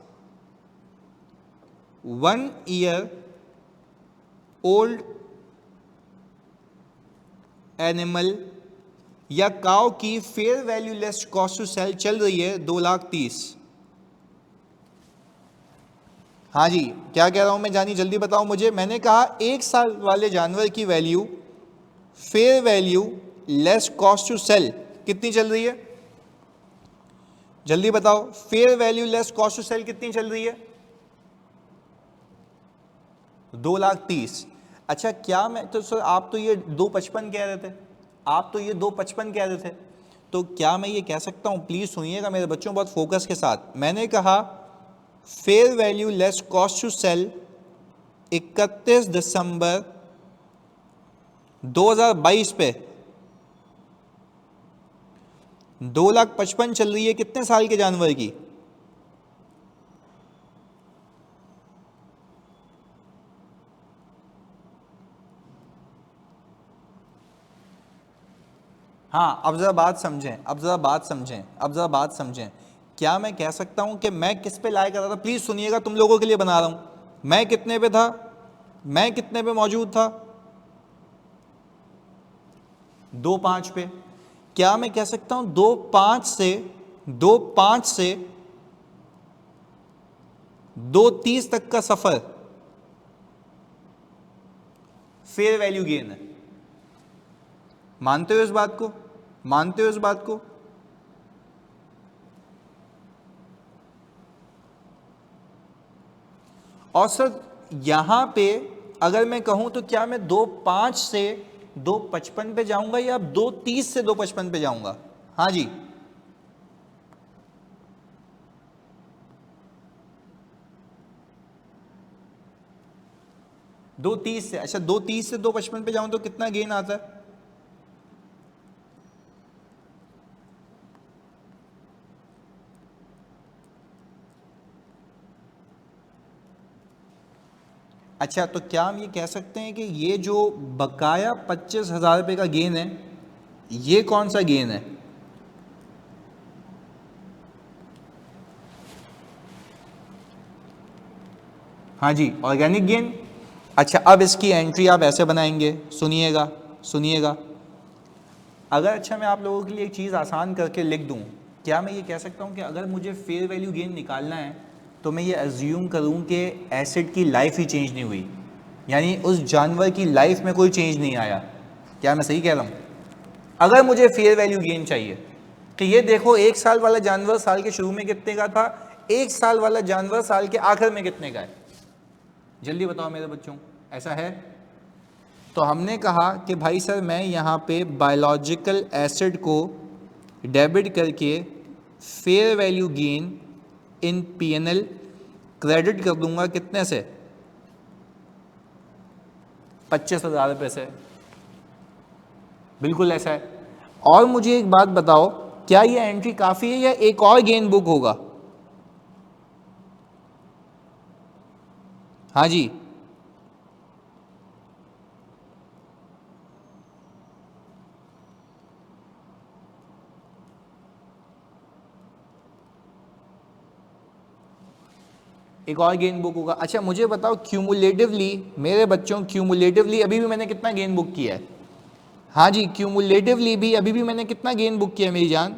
A: 1 ईयर ओल्ड एनिमल या काउ की fair value less cost to sell चल रही है 2,30,000। हाँ जी, क्या कह रहा हूं मैं जानी, जल्दी बताओ मुझे। मैंने कहा 1 साल वाले जानवर की value, fair value less cost to sell कितनी चल रही है? जल्दी बताओ, fair value less cost to sell कितनी चल रही है? 2,30,000। अच्छा, क्या मैं तो सर, आप तो ये 2,55 कह रहे थे, तो क्या मैं ये कह सकता हूं, प्लीज सुनिएगा मेरे बच्चों बहुत फोकस के साथ। मैंने कहा fair value less cost to sell 31 दिसंबर 2022 पे 2,55,000 चल रही है कितने साल के जानवर की? हाँ, अब जरा बात समझें। क्या मैं कह सकता हूं कि मैं किस पे लाया कर रहा था? प्लीज सुनिएगा, तुम लोगों के लिए बना रहा हूं। मैं कितने पे था? मैं कितने पे मौजूद था? 2.5 पे, क्या मैं कह सकता हूं 2.5 से 2.30 तक का सफर फेयर वैल्यू गेन है? मानते हो इस बात को? मानते हो इस बात को? और सर यहां पे अगर मैं कहूं तो क्या मैं 2.5 से 2.55 पे जाऊंगा या 2.30 से 2.55 पे जाऊंगा? हाँ जी, 2.30 से, अच्छा 2.30 से 2.55 पे जाऊं तो कितना गेन आता है? अच्छा, तो क्या हम ये कह सकते हैं कि ये जो बकाया 25,000 रुपये का गेन है, ये कौन सा गेन है? हाँ जी, ऑर्गेनिक गेन। अच्छा, अब इसकी एंट्री आप ऐसे बनाएंगे, सुनिएगा सुनिएगा। अगर अच्छा मैं आप लोगों के लिए एक चीज़ आसान करके लिख दूं, क्या मैं ये कह सकता हूं कि अगर मुझे फेयर वैल्यू गेन निकालना है तो मैं ये अज्यूम करूं कि एसेट की लाइफ ही चेंज नहीं हुई, यानी उस जानवर की लाइफ में कोई चेंज नहीं आया। क्या मैं सही कह रहा हूं? अगर मुझे फेयर वैल्यू गेन चाहिए तो ये देखो, 1 साल वाला जानवर साल के शुरू में कितने का था, 1 साल वाला जानवर साल के आखिर में कितने का है? जल्दी बताओ मेरे बच्चों, ऐसा है? तो हमने कहा कि भाई सर मैं यहाँ पे बायोलॉजिकल एसिड को डेबिट करके fair value gain in PNL credit कर दूंगा, कितने से? 25,000 रुपये से। बिल्कुल ऐसा है। और मुझे एक बात बताओ, क्या ये एंट्री काफ़ी है या एक और गेन बुक होगा? हाँ जी, एक और गेन बुक होगा। अच्छा मुझे बताओ क्यूमुलेटिवली मेरे बच्चों, क्यूमुलेटिवली अभी भी मैंने कितना गेन बुक किया है? हाँ जी, क्यूमुलेटिवली भी अभी भी मैंने कितना गेन बुक किया है मेरी जान?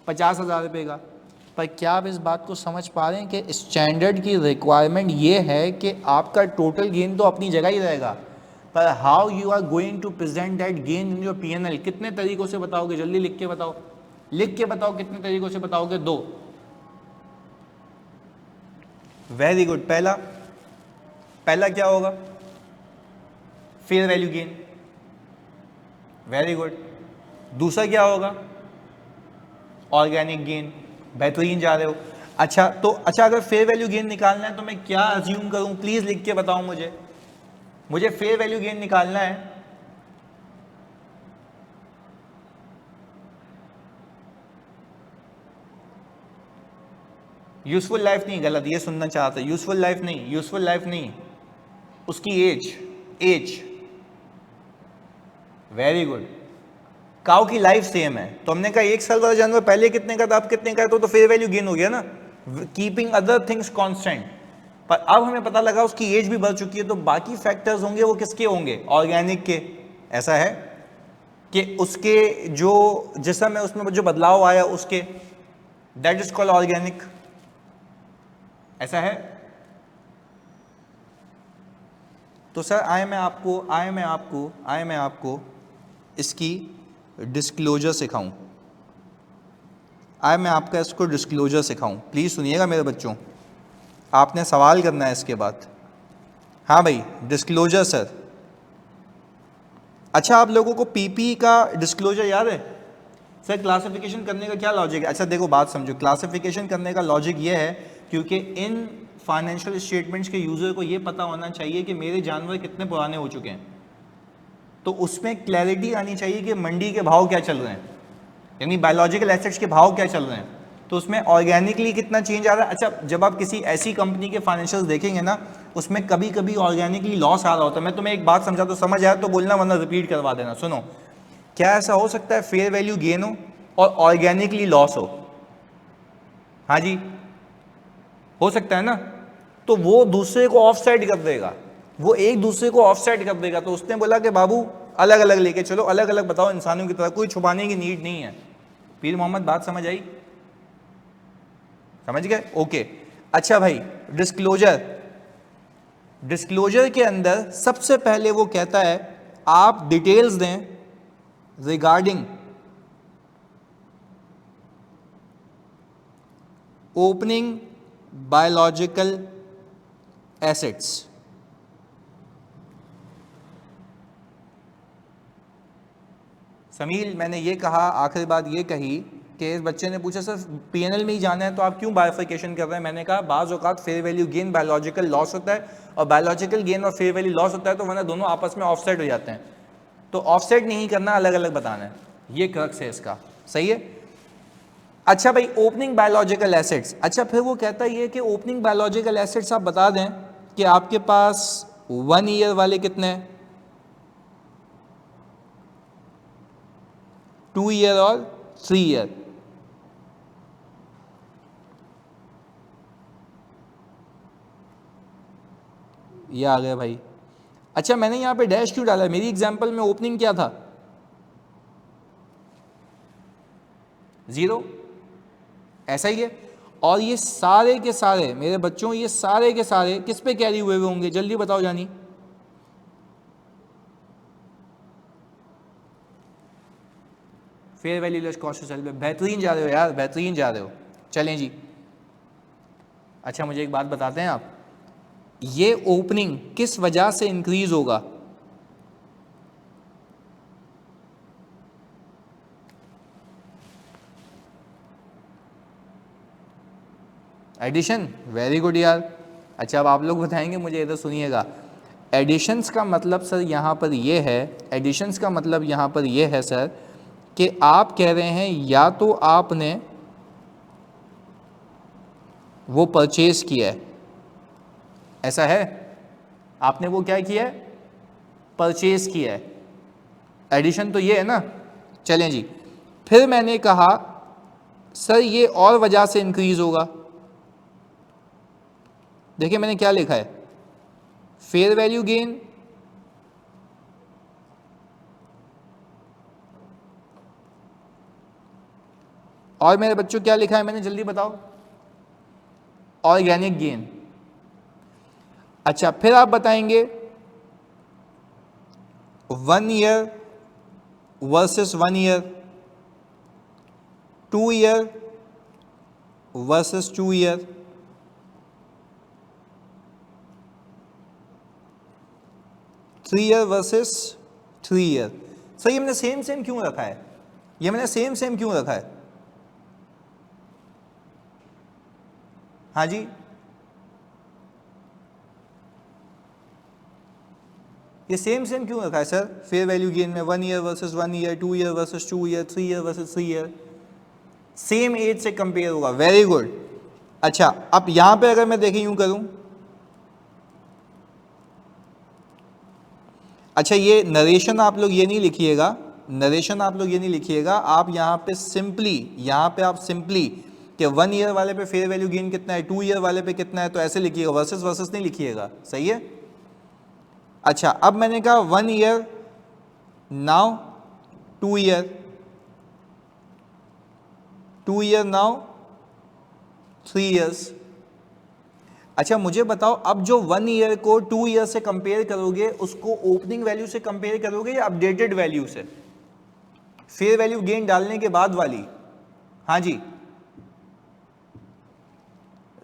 A: 50,000 रुपये का। पर क्या आप इस बात को समझ पा रहे हैं कि स्टैंडर्ड की रिक्वायरमेंट ये है कि आपका टोटल गेन तो अपनी जगह ही रहेगा, पर how you are going to present that gain in your PNL, कितने तरीकों से बताओगे? जल्दी लिख के बताओ, लिख के बताओ कितने तरीकों से बताओगे? 2। Very good. पहला, पहला क्या होगा? Fair value gain. Very good. दूसरा क्या होगा? Organic gain. बेहतरीन जा रहे हो। अच्छा तो अच्छा, अगर फेयर वैल्यू गेन निकालना है तो मैं क्या अज्यूम करूं? प्लीज लिख के बताओ मुझे। मुझे फेयर वैल्यू गेन निकालना है, यूजफुल लाइफ नहीं, गलत, ये सुनना चाहता, यूजफुल लाइफ नहीं, यूजफुल लाइफ नहीं, उसकी age, age. Very good. Cow की लाइफ सेम है, तो हमने कहा 1 साल वाला जानवर पहले कितने का था, अब कितने का है, तो फेयर वैल्यू गेन हो गया ना, कीपिंग अदर थिंग्स कांस्टेंट। पर अब हमें पता लगा उसकी एज भी बढ़ चुकी है, तो बाकी फैक्टर्स होंगे वो किसके होंगे? ऑर्गेनिक के। ऐसा है कि उसके जो जिस्म है उसमें जो बदलाव आया उसके, दैट इज कॉल्ड ऑर्गेनिक। ऐसा है। तो सर आए मैं आपको इसकी डिस्क्लोजर सिखाऊं, मैं आपका इसको डिस्क्लोजर सिखाऊं। प्लीज़ सुनिएगा मेरे बच्चों, आपने सवाल करना है इसके बाद। हाँ भाई, डिस्क्लोजर सर। अच्छा आप लोगों को पीपी का डिस्क्लोजर याद है? सर क्लासिफिकेशन करने का क्या लॉजिक है? अच्छा देखो बात समझो, क्लासिफिकेशन करने का लॉजिक ये है क्योंकि इन फाइनेंशियल स्टेटमेंट्स के यूज़र को ये पता होना चाहिए कि मेरे जानवर कितने पुराने हो चुके हैं, तो उसमें क्लैरिटी आनी चाहिए कि मंडी के भाव क्या चल रहे हैं, यानी बायोलॉजिकल एसेट्स के भाव क्या चल रहे हैं, तो उसमें ऑर्गेनिकली कितना चेंज आ रहा है। अच्छा जब आप किसी ऐसी कंपनी के फाइनेंशियल्स देखेंगे ना, उसमें कभी कभी ऑर्गेनिकली लॉस आ रहा होता है। मैं तुम्हें एक बात समझा तो समझ आया तो बोलना, वरना रिपीट करवा देना। सुनो, क्या ऐसा हो सकता है फेयर वैल्यू गेन हो और ऑर्गेनिकली लॉस हो? हाँ जी, हो सकता है ना। तो वो दूसरे को ऑफ साइड कर देगा, वो एक दूसरे को ऑफ साइड कर देगा। तो उसने बोला कि बाबू अलग अलग लेके चलो, अलग अलग बताओ इंसानों की तरह, कोई छुपाने की नीड नहीं है। पीर मोहम्मद बात समझ आई? समझ गए? ओके। अच्छा भाई, डिस्क्लोजर, डिस्क्लोजर के अंदर सबसे पहले वो कहता है आप डिटेल्स दें रिगार्डिंग ओपनिंग बायोलॉजिकल एसिड्स। समील, मैंने ये कहा, आखिरी बात ये कही कि इस बच्चे ने पूछा सर पीएनएल में ही जाना है तो आप क्यों बायोफिकेशन कर रहे हैं? मैंने कहा बाज़ औक़ात fair value gain biological loss होता है, और बायोलॉजिकल गेन और फेयर वैल्यू लॉस होता है, तो वरना दोनों आपस में ऑफसेट हो जाते हैं। तो ऑफसेट नहीं करना, अलग अलग बताना है, ये क्रक्स है इसका। सही है? अच्छा भाई, ओपनिंग बायोलॉजिकल एसिड्स। अच्छा, फिर वो कहता है कि ओपनिंग बायोलॉजिकल एसिड्स आप बता दें कि आपके पास 1 ईयर वाले कितने हैं, 2 ईयर और 3 ईयर। ये आ गया भाई। अच्छा, मैंने यहां पे डैश क्यों डाला? मेरी एग्जांपल में ओपनिंग क्या था? 0। ऐसा ही है। और ये सारे के सारे मेरे बच्चों, ये सारे के सारे किस पे कैरी हुए हुए होंगे? जल्दी बताओ जानी। Fair value less cost sell पे। बेहतरीन जा रहे हो यार, बेहतरीन जा रहे हो। चलें जी। अच्छा, मुझे एक बात बताते हैं आप, ये ओपनिंग किस वजह से इंक्रीज होगा? एडिशन। वेरी गुड यार। अच्छा, अब आप लोग बताएंगे मुझे, इधर सुनिएगा। एडिशंस का मतलब सर यहाँ पर ये है, एडिशंस का मतलब यहाँ पर ये है सर कि आप कह रहे हैं या तो आपने वो परचेज किया है, ऐसा है? आपने वो क्या किया है? परचेज किया है। एडिशन तो ये है ना। चलें जी। फिर मैंने कहा सर ये और वजह से इंक्रीज होगा। देखिए मैंने क्या लिखा है, फेयर वैल्यू गेन, और मेरे बच्चों क्या लिखा है मैंने, जल्दी बताओ? Organic gain. अच्छा, फिर आप बताएंगे 1 year versus 1 year, 2 year versus 2 year, 3 year versus 3 year. Sir ये मैंने सेम सेम क्यों रखा है? ये मैंने सेम सेम क्यों रखा है? हाँ जी, ये सेम सेम क्यों रखा है सर? फेयर वैल्यू गेन में 1 year versus 1 year, 2 year versus 2 year, 3 year versus 3 year, same age से कंपेयर होगा। Very good. अच्छा, अब यहां पे अगर मैं देखें यूं करूं, अच्छा ये नरेशन आप लोग ये नहीं लिखिएगा, नरेशन आप लोग ये नहीं लिखिएगा, आप यहाँ पे सिंपली, यहाँ पे आप सिंपली कि 1 ईयर वाले पे फेयर वैल्यू गेन कितना है, 2 ईयर वाले पे कितना है, तो ऐसे लिखिएगा, वर्सेस वर्सेस नहीं लिखिएगा। सही है? अच्छा, अब मैंने कहा 1 year now 2 year, 2 year now 3 years. अच्छा मुझे बताओ, अब जो 1 ईयर को 2 ईयर से कंपेयर करोगे, उसको ओपनिंग वैल्यू से कंपेयर करोगे या अपडेटेड वैल्यू से? फेयर वैल्यू गेन डालने के बाद वाली। हाँ जी,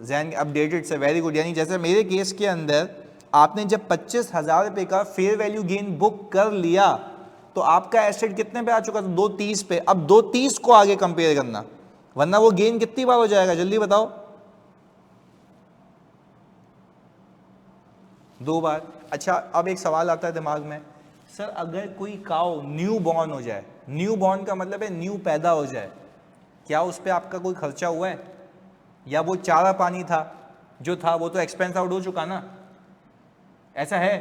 A: जैन अपडेटेड से। Very good. यानी जैसे मेरे केस के अंदर आपने जब 25,000 रुपये का फेयर वैल्यू गेन बुक कर लिया तो आपका एसेट कितने पे आ चुका था? 230 पे। अब 230 को आगे कंपेयर करना, वरना वो गेन कितनी बार हो जाएगा, जल्दी बताओ? 2 बार। अच्छा, अब एक सवाल आता है दिमाग में, सर अगर कोई काऊ न्यू बॉर्न हो जाए, न्यू बॉर्न का मतलब है न्यू पैदा हो जाए, क्या उस पर आपका कोई खर्चा हुआ है? या वो चारा पानी था जो था वो तो एक्सपेंस आउट हो चुका ना? ऐसा है?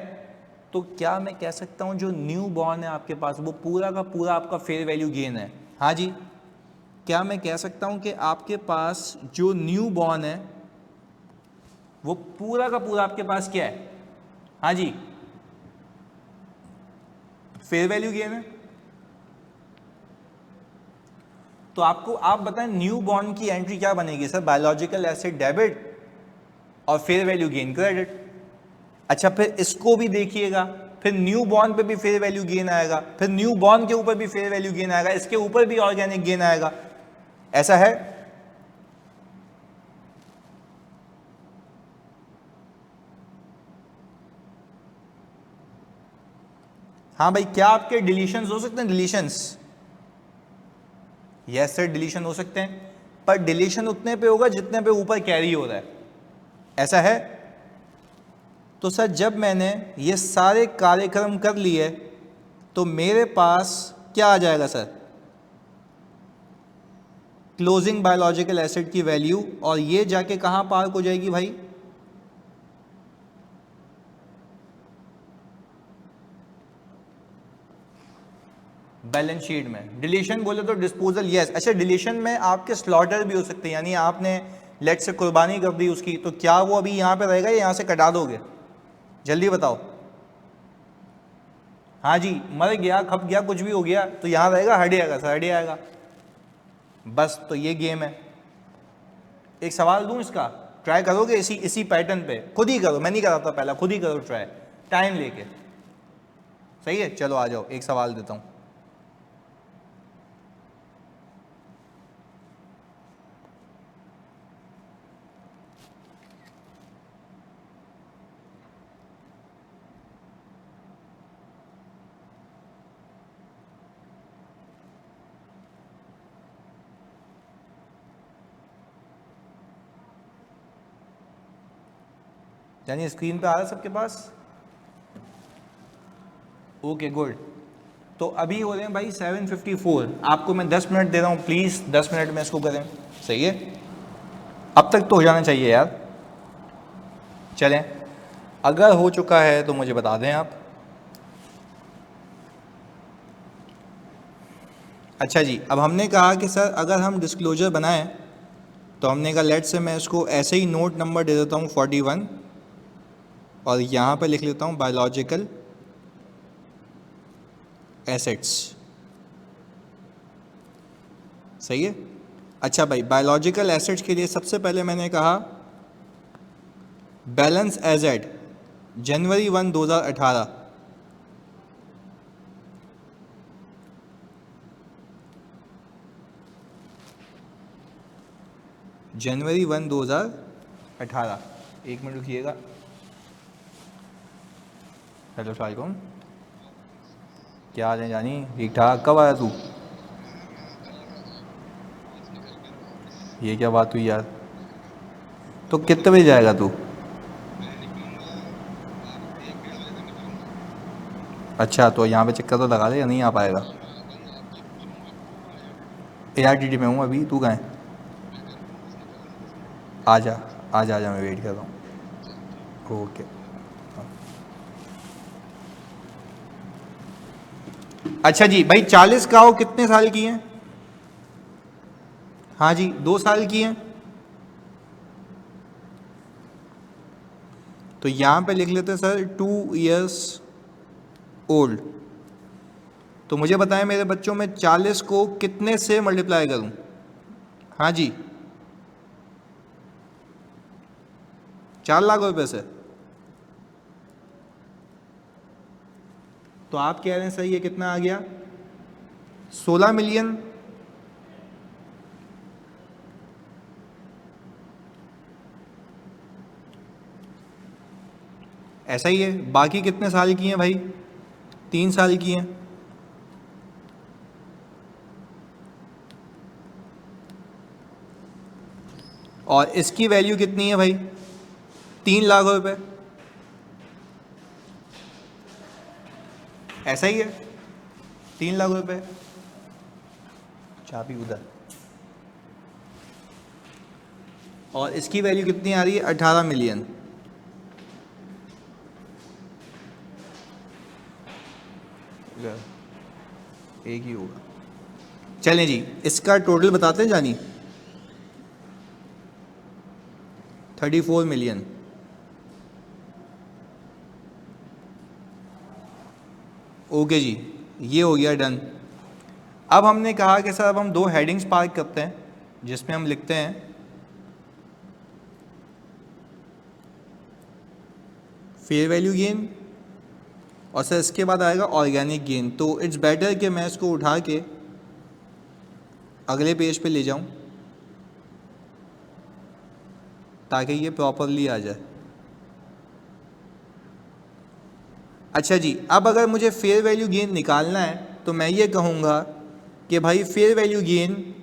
A: तो क्या मैं कह सकता हूं जो न्यू बॉर्न है आपके पास, वो पूरा का पूरा आपका फेयर वैल्यू गेन है? हाँ जी, क्या मैं कह सकता हूं कि आपके पास जो न्यू बॉर्न है वो पूरा का पूरा आपके पास क्या है? हाँ जी, फेयर वैल्यू गेन है। तो आपको आप बताएं न्यू बॉन्ड की एंट्री क्या बनेगी सर? बायोलॉजिकल एसेट डेबिट और फेयर वैल्यू गेन क्रेडिट। अच्छा, फिर इसको भी देखिएगा, फिर न्यू बॉन्ड पे भी फेयर वैल्यू गेन आएगा, फिर न्यू बॉन्ड के ऊपर भी फेयर वैल्यू गेन आएगा, इसके ऊपर भी ऑर्गेनिक गेन आएगा। ऐसा है? हाँ भाई, क्या आपके डिलीशंस हो सकते हैं? डिलीशंस, यस सर, डिलीशन हो सकते हैं, पर डिलीशन उतने पे होगा जितने पे ऊपर कैरी हो रहा है। ऐसा है? तो सर जब मैंने ये सारे कार्यक्रम कर लिए तो मेरे पास क्या आ जाएगा सर? क्लोजिंग बायोलॉजिकल एसिड की वैल्यू, और ये जाके कहां पार्क हो जाएगी भाई? बैलेंस शीट में। डिलीशन बोले तो डिस्पोजल, यस। अच्छा, डिलीशन में आपके स्लॉटर भी हो सकते हैं, यानी आपने लेट से कुर्बानी कर दी उसकी, तो क्या वो अभी यहाँ पे रहेगा या यहाँ से कटा दोगे? जल्दी बताओ। हाँ जी, मर गया, खप गया, कुछ भी हो गया तो यहाँ रहेगा, हट जाएगा सर, हट जाएगा। बस, तो ये गेम है। एक सवाल दूं इसका, ट्राई करोगे इसी पैटर्न पे? खुद ही करो, मैं नहीं कराता पहला, खुद ही करो ट्राई, टाइम लेके। सही है, चलो आ जाओ, एक सवाल देता हूं। यानी स्क्रीन पे आ रहा है सबके पास? Okay good. तो अभी हो रहे हैं भाई 7:54, आपको मैं 10 मिनट दे रहा हूँ, प्लीज़ 10 मिनट में इसको करें। सही है, अब तक तो हो जाना चाहिए यार। चलें, अगर हो चुका है तो मुझे बता दें आप। अच्छा जी, अब हमने कहा कि सर अगर हम डिस्क्लोजर बनाएं तो हमने कहा लेट से मैं इसको ऐसे ही नोट नंबर दे देता हूँ 41, और यहाँ पे लिख लेता हूँ बायोलॉजिकल एसेट्स। सही है। अच्छा भाई, बायोलॉजिकल एसेट्स के लिए सबसे पहले मैंने कहा बैलेंस एज एट जनवरी 1, 2018। जनवरी 1, 2018। एक मिनट रुकिएगा। हेलो सलाम, क्या हाल है जानी? ठीक ठाक। कब आया तू? ये क्या बात हुई यार? तो कितने बजे जाएगा तू? अच्छा, तो यहाँ पे चक्कर तो लगा ले या नहीं आ पाएगा? ARTT में हूँ अभी, तू कहाँ है? आजा आजा आजा, मैं वेट कर रहा हूँ। ओके। अच्छा जी भाई, 40 का हो कितने साल की हैं? हाँ जी, 2 साल की हैं। तो यहाँ पे लिख लेते हैं सर 2 years ओल्ड। तो मुझे बताएं मेरे बच्चों में 40 को कितने से मल्टीप्लाई करूं? हाँ जी, 4 लाख रुपए से। तो आप कह रहे हैं सर ये कितना आ गया? 16 मिलियन। ऐसा ही है। बाकी कितने साल की हैं भाई? 3 साल की हैं। और इसकी वैल्यू कितनी है भाई? 3 लाख रुपए। ऐसा ही है, 3 लाख रुपए। चाबी उधर। और इसकी वैल्यू कितनी आ रही है? 18 मिलियन। एक ही होगा। चलें जी, इसका टोटल बताते हैं जानी। 34 मिलियन। ओके जी, ये हो गया डन। अब हमने कहा कि सर अब हम दो हेडिंग्स पार्क करते हैं जिसमें हम लिखते हैं फेयर वैल्यू गेन और सर इसके बाद आएगा ऑर्गेनिक गेन। तो इट्स बेटर कि मैं इसको उठा के अगले पेज पे ले जाऊं ताकि ये प्रॉपरली आ जाए। अच्छा जी, अब अगर मुझे फेयर वैल्यू गेन निकालना है तो मैं ये कहूँगा कि भाई fair value gain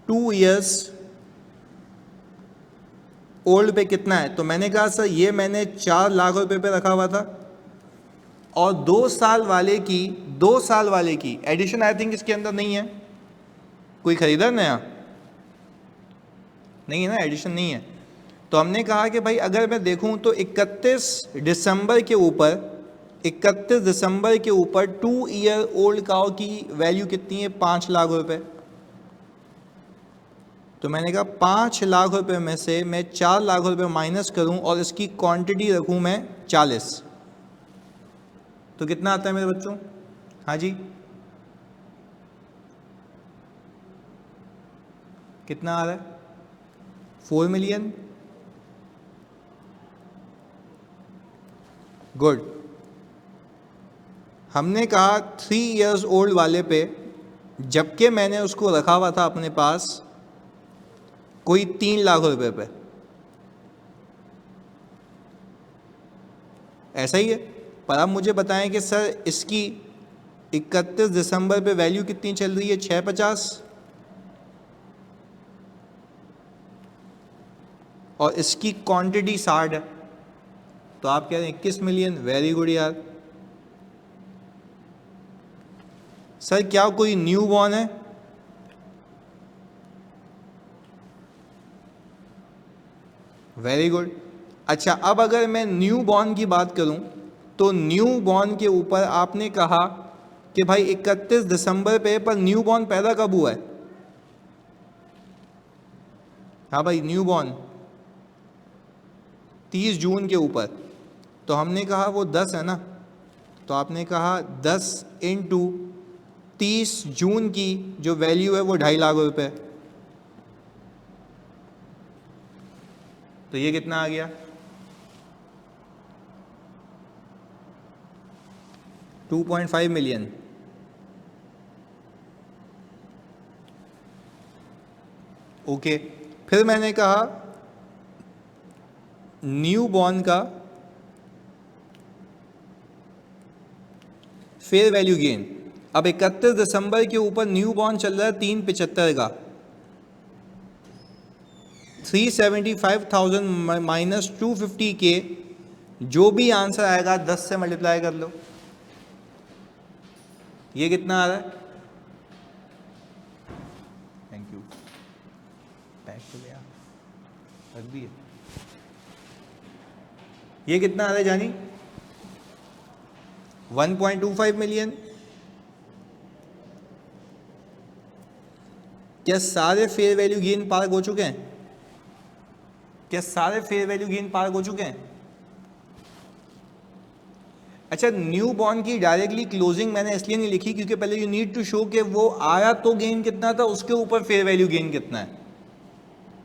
A: 2 years old पे कितना है। तो मैंने कहा सर ये मैंने 4 लाख रुपए पे रखा हुआ था और 2 साल वाले की एडिशन आई थिंक इसके अंदर नहीं है। कोई खरीदा नया? नहीं है ना, एडिशन नहीं है। तो हमने कहा कि भाई अगर मैं देखूं तो 31 दिसंबर के ऊपर 2 ईयर ओल्ड काऊ की वैल्यू कितनी है? 5 लाख रुपए। तो मैंने कहा 5 लाख रुपए में से मैं 4 लाख रुपए माइनस करूं और इसकी क्वांटिटी रखूं मैं 40, तो कितना आता है मेरे बच्चों? हाँ जी, कितना आ रहा है? 4 मिलियन। गुड। हमने कहा 3 इयर्स ओल्ड वाले पे, जबकि मैंने उसको रखा हुआ था अपने पास कोई 3 लाख रुपए पे, ऐसा ही है। पर अब मुझे बताएं कि सर इसकी 31 दिसंबर पे वैल्यू कितनी चल रही है? 650 और इसकी क्वांटिटी 60 है, तो आप कह रहे हैं 21 मिलियन। वेरी गुड यार। सर क्या कोई न्यू बॉर्न है? Very good. अच्छा, अब अगर मैं न्यू बॉर्न की बात करूं तो न्यू बॉर्न के ऊपर आपने कहा कि भाई 31 दिसंबर पे, पर न्यू बॉर्न पैदा कब हुआ है? हाँ भाई, न्यू बॉर्न 30 जून के ऊपर, तो हमने कहा वो 10 है ना, तो आपने कहा 10 इंटू 30 जून की जो वैल्यू है वो 2.5 लाख रुपए, तो ये कितना आ गया? 2.5 मिलियन। ओके, फिर मैंने कहा न्यू बॉर्न का फेयर वैल्यू गेन। अब 31 दिसंबर के ऊपर न्यू बॉर्न चल रहा है 375 का, 375,000 माइनस 250 के, जो भी आंसर आएगा 10 से मल्टीप्लाई कर लो। ये कितना आ रहा है? Thank you. पैक तो गया, रख दिए। ये कितना आ रहा है जानी? 1.25 मिलियन। क्या सारे फेयर वैल्यू गेन पार्क हो चुके हैं? क्या सारे फेयर वैल्यू गेन पार्क हो चुके हैं? अच्छा, न्यू बॉर्न की डायरेक्टली क्लोजिंग मैंने इसलिए नहीं लिखी क्योंकि पहले यू नीड टू शो कि वो आया तो गेन कितना था, उसके ऊपर फेयर वैल्यू गेन कितना है।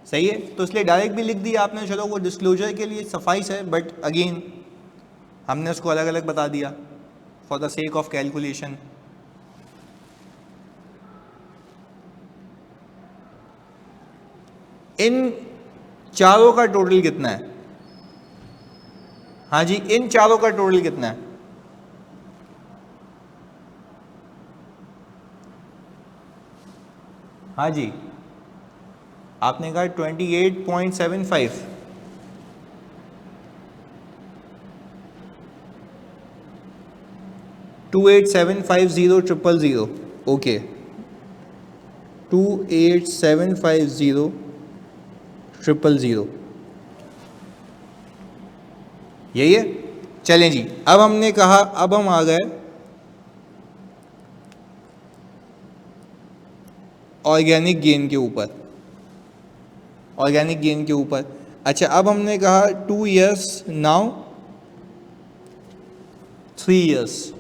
A: सही है, तो इसलिए डायरेक्ट भी लिख दिया आपने, चलो वो डिस्क्लोजर के लिए सफाइस है, बट अगेन हमने उसको अलग अलग बता दिया for the sake of calculation. इन चारों का टोटल कितना है? हाँ जी, इन चारों का टोटल कितना है? हाँ जी, आपने कहा 28.75। टू 28750000। ओके, 28750000 यही है। चलें जी, अब हमने कहा, अब हम आ गए ऑर्गेनिक गेन के ऊपर। ऑर्गेनिक गेन के ऊपर अच्छा, अब हमने कहा 2 इयर्स, नाउ 3 इयर्स।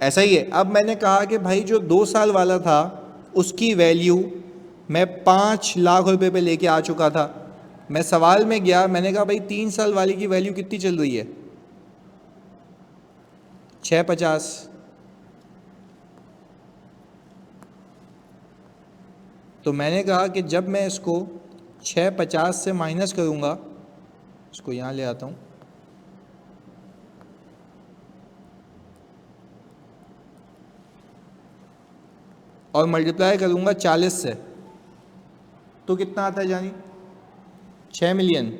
A: ऐसा ही है। अब मैंने कहा कि भाई जो 2 साल वाला था उसकी वैल्यू मैं 5 लाख रुपए पे लेके आ चुका था। मैं सवाल में गया, मैंने कहा भाई 3 साल वाले की वैल्यू कितनी चल रही है, 650। तो मैंने कहा कि जब मैं इसको 650 से माइनस करूँगा, इसको यहाँ ले आता हूँ, और मल्टीप्लाई करूँगा 40 से, तो कितना आता है जानी, 6 मिलियन।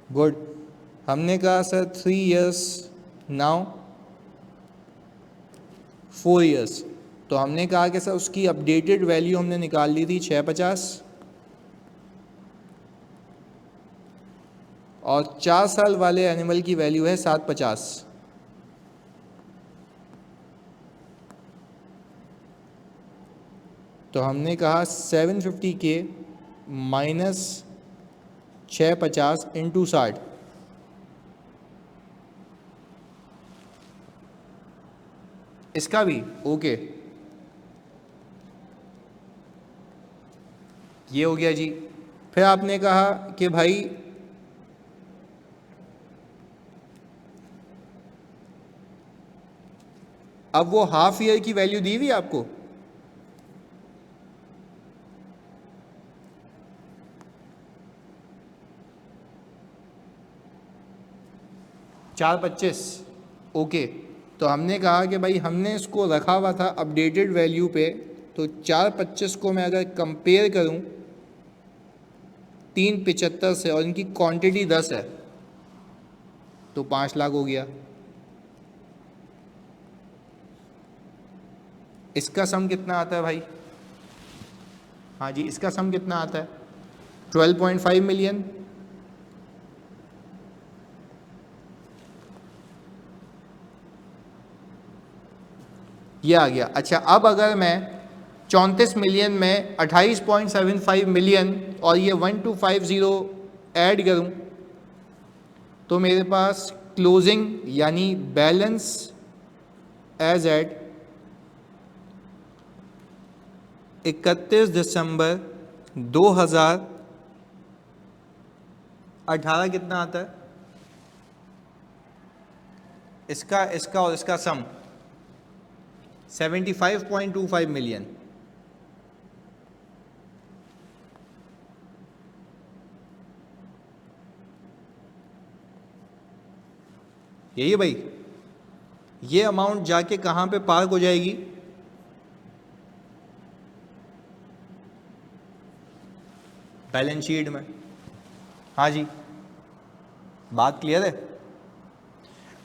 A: गुड। हमने कहा सर 3 इयर्स, नाउ 4 इयर्स। तो हमने कहा कि सर उसकी अपडेटेड वैल्यू हमने निकाल ली थी 650, और 4 साल वाले एनिमल की वैल्यू है 750। तो हमने कहा 750K माइनस 650 इंटू 60, इसका भी ओके। ये हो गया जी। फिर आपने कहा कि भाई अब वो हाफ ईयर की वैल्यू दी हुई आपको, चार 25, ओके। तो हमने कहा कि भाई हमने इसको रखा हुआ था अपडेटेड वैल्यू पे, तो 425 को मैं अगर कंपेयर करूं 375 से, और इनकी क्वांटिटी 10 है, तो 5 लाख हो गया। इसका सम कितना आता है भाई, हाँ जी, इसका सम कितना आता है, 12.5 मिलियन। ये आ गया। अच्छा, अब अगर मैं 34 मिलियन में 28.75 मिलियन और ये 1250 ऐड करूं, तो मेरे पास क्लोजिंग यानी बैलेंस एज एट 31 दिसंबर 2018 कितना आता है, इसका और इसका सम 75.25 मिलियन। यही है भाई। ये अमाउंट जाके कहां पे पार्क हो जाएगी, बैलेंस शीट में। हाँ जी, बात क्लियर है।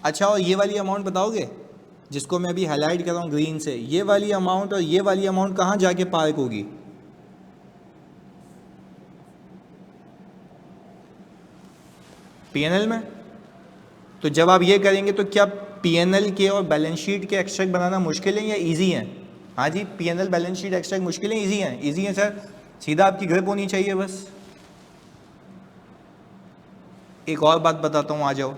A: अच्छा, और ये वाली अमाउंट बताओगे जिसको मैं अभी हाईलाइट कर रहा हूँ ग्रीन से, ये वाली अमाउंट और ये वाली अमाउंट कहाँ जाके पार्क होगी, पीएनएल में। तो जब आप ये करेंगे तो क्या पीएनएल के और बैलेंस शीट के एक्सट्रैक्ट बनाना मुश्किल है या इजी है? हाँ जी, पीएनएल बैलेंस शीट एक्सट्रैक्ट मुश्किल है, इजी है? इजी है सर, सीधा आपकी ग्रिप होनी चाहिए बस। एक और बात बताता हूँ, आ जाओ,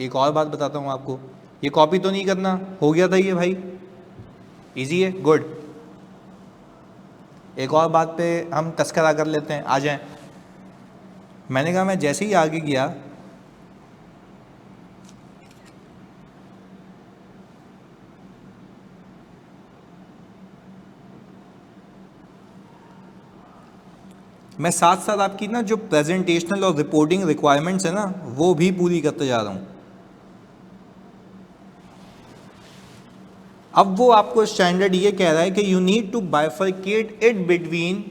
A: एक और बात बताता हूँ आपको। ये कॉपी तो नहीं करना, हो गया था ये भाई, इजी है, गुड। एक और बात पे हम तस्करा कर लेते हैं, आ जाएं। मैंने कहा मैं जैसे ही आगे गया, मैं साथ साथ आपकी ना जो प्रेजेंटेशनल और रिपोर्टिंग रिक्वायरमेंट्स है ना, वो भी पूरी करते जा रहा हूँ। अब वो आपको स्टैंडर्ड ये कह रहा है कि you need to bifurcate it between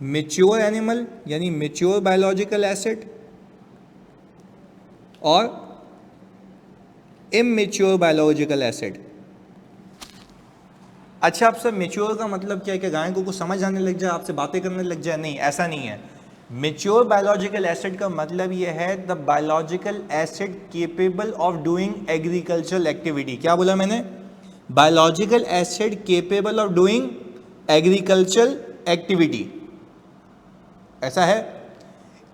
A: mature animal यानी मेच्योर बायोलॉजिकल एसेट और इमेच्योर बायोलॉजिकल एसेट। अच्छा, आप सब मेच्योर का मतलब क्या है कि गाय को कुछ समझ आने लग जाए, आपसे बातें करने लग जाए? नहीं, ऐसा नहीं है। मेच्योर बायोलॉजिकल एसेट का मतलब ये है the biological asset capable of doing agricultural activity. क्या बोला मैंने? Biological asset capable of doing agricultural activity, ऐसा है।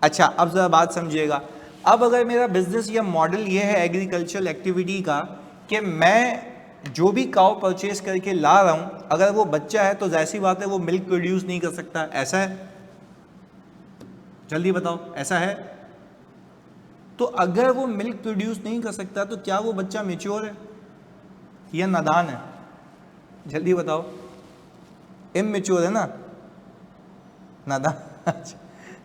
A: अच्छा, अब जरा बात समझिएगा। अब अगर मेरा बिजनेस या मॉडल ये है एग्रीकल्चरल एक्टिविटी का कि मैं जो भी काउ परचेज करके ला रहा हूं, अगर वो बच्चा है तो जाहिर सी बात है वो मिल्क प्रोड्यूस नहीं कर सकता, ऐसा है? जल्दी बताओ, ऐसा है? तो अगर वो मिल्क प्रोड्यूस नहीं कर सकता तो क्या वो बच्चा मेच्योर है या नादान है? जल्दी बताओ। इमेच्योर है ना, नादान।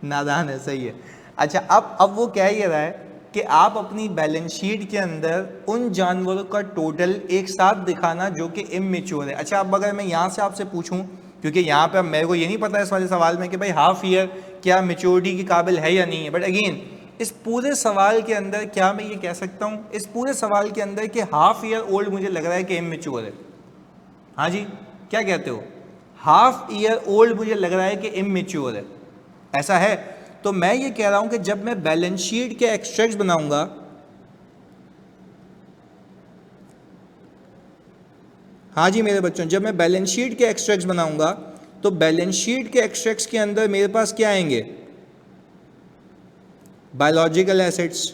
A: नादान है, सही है। अच्छा, अब वो कह ये रहा है कि आप अपनी बैलेंस शीट के अंदर उन जानवरों का टोटल एक साथ दिखाना जो कि इमेच्योर है। अच्छा, अब अगर मैं यहाँ से आपसे पूछूं, क्योंकि यहाँ पे मेरे को ये नहीं पता इस वाले सवाल में कि भाई हाफ ईयर क्या मेच्योरिटी के काबिल है या नहीं है, बट अगेन इस पूरे सवाल के अंदर क्या मैं ये कह सकता हूँ इस पूरे सवाल के अंदर कि हाफ ईयर ओल्ड मुझे लग रहा है कि इमेच्योर है? हाँ जी, क्या कहते हो? हाफ ईयर ओल्ड मुझे लग रहा है कि इमेच्योर है, ऐसा है? तो मैं ये कह रहा हूं कि जब मैं बैलेंस शीट के एक्सट्रैक्ट्स बनाऊंगा, हाँ जी मेरे बच्चों, जब मैं बैलेंस शीट के एक्सट्रैक्ट्स बनाऊंगा तो बैलेंस शीट के एक्सट्रैक्ट्स के अंदर मेरे पास क्या आएंगे? बायोलॉजिकल एसेट्स,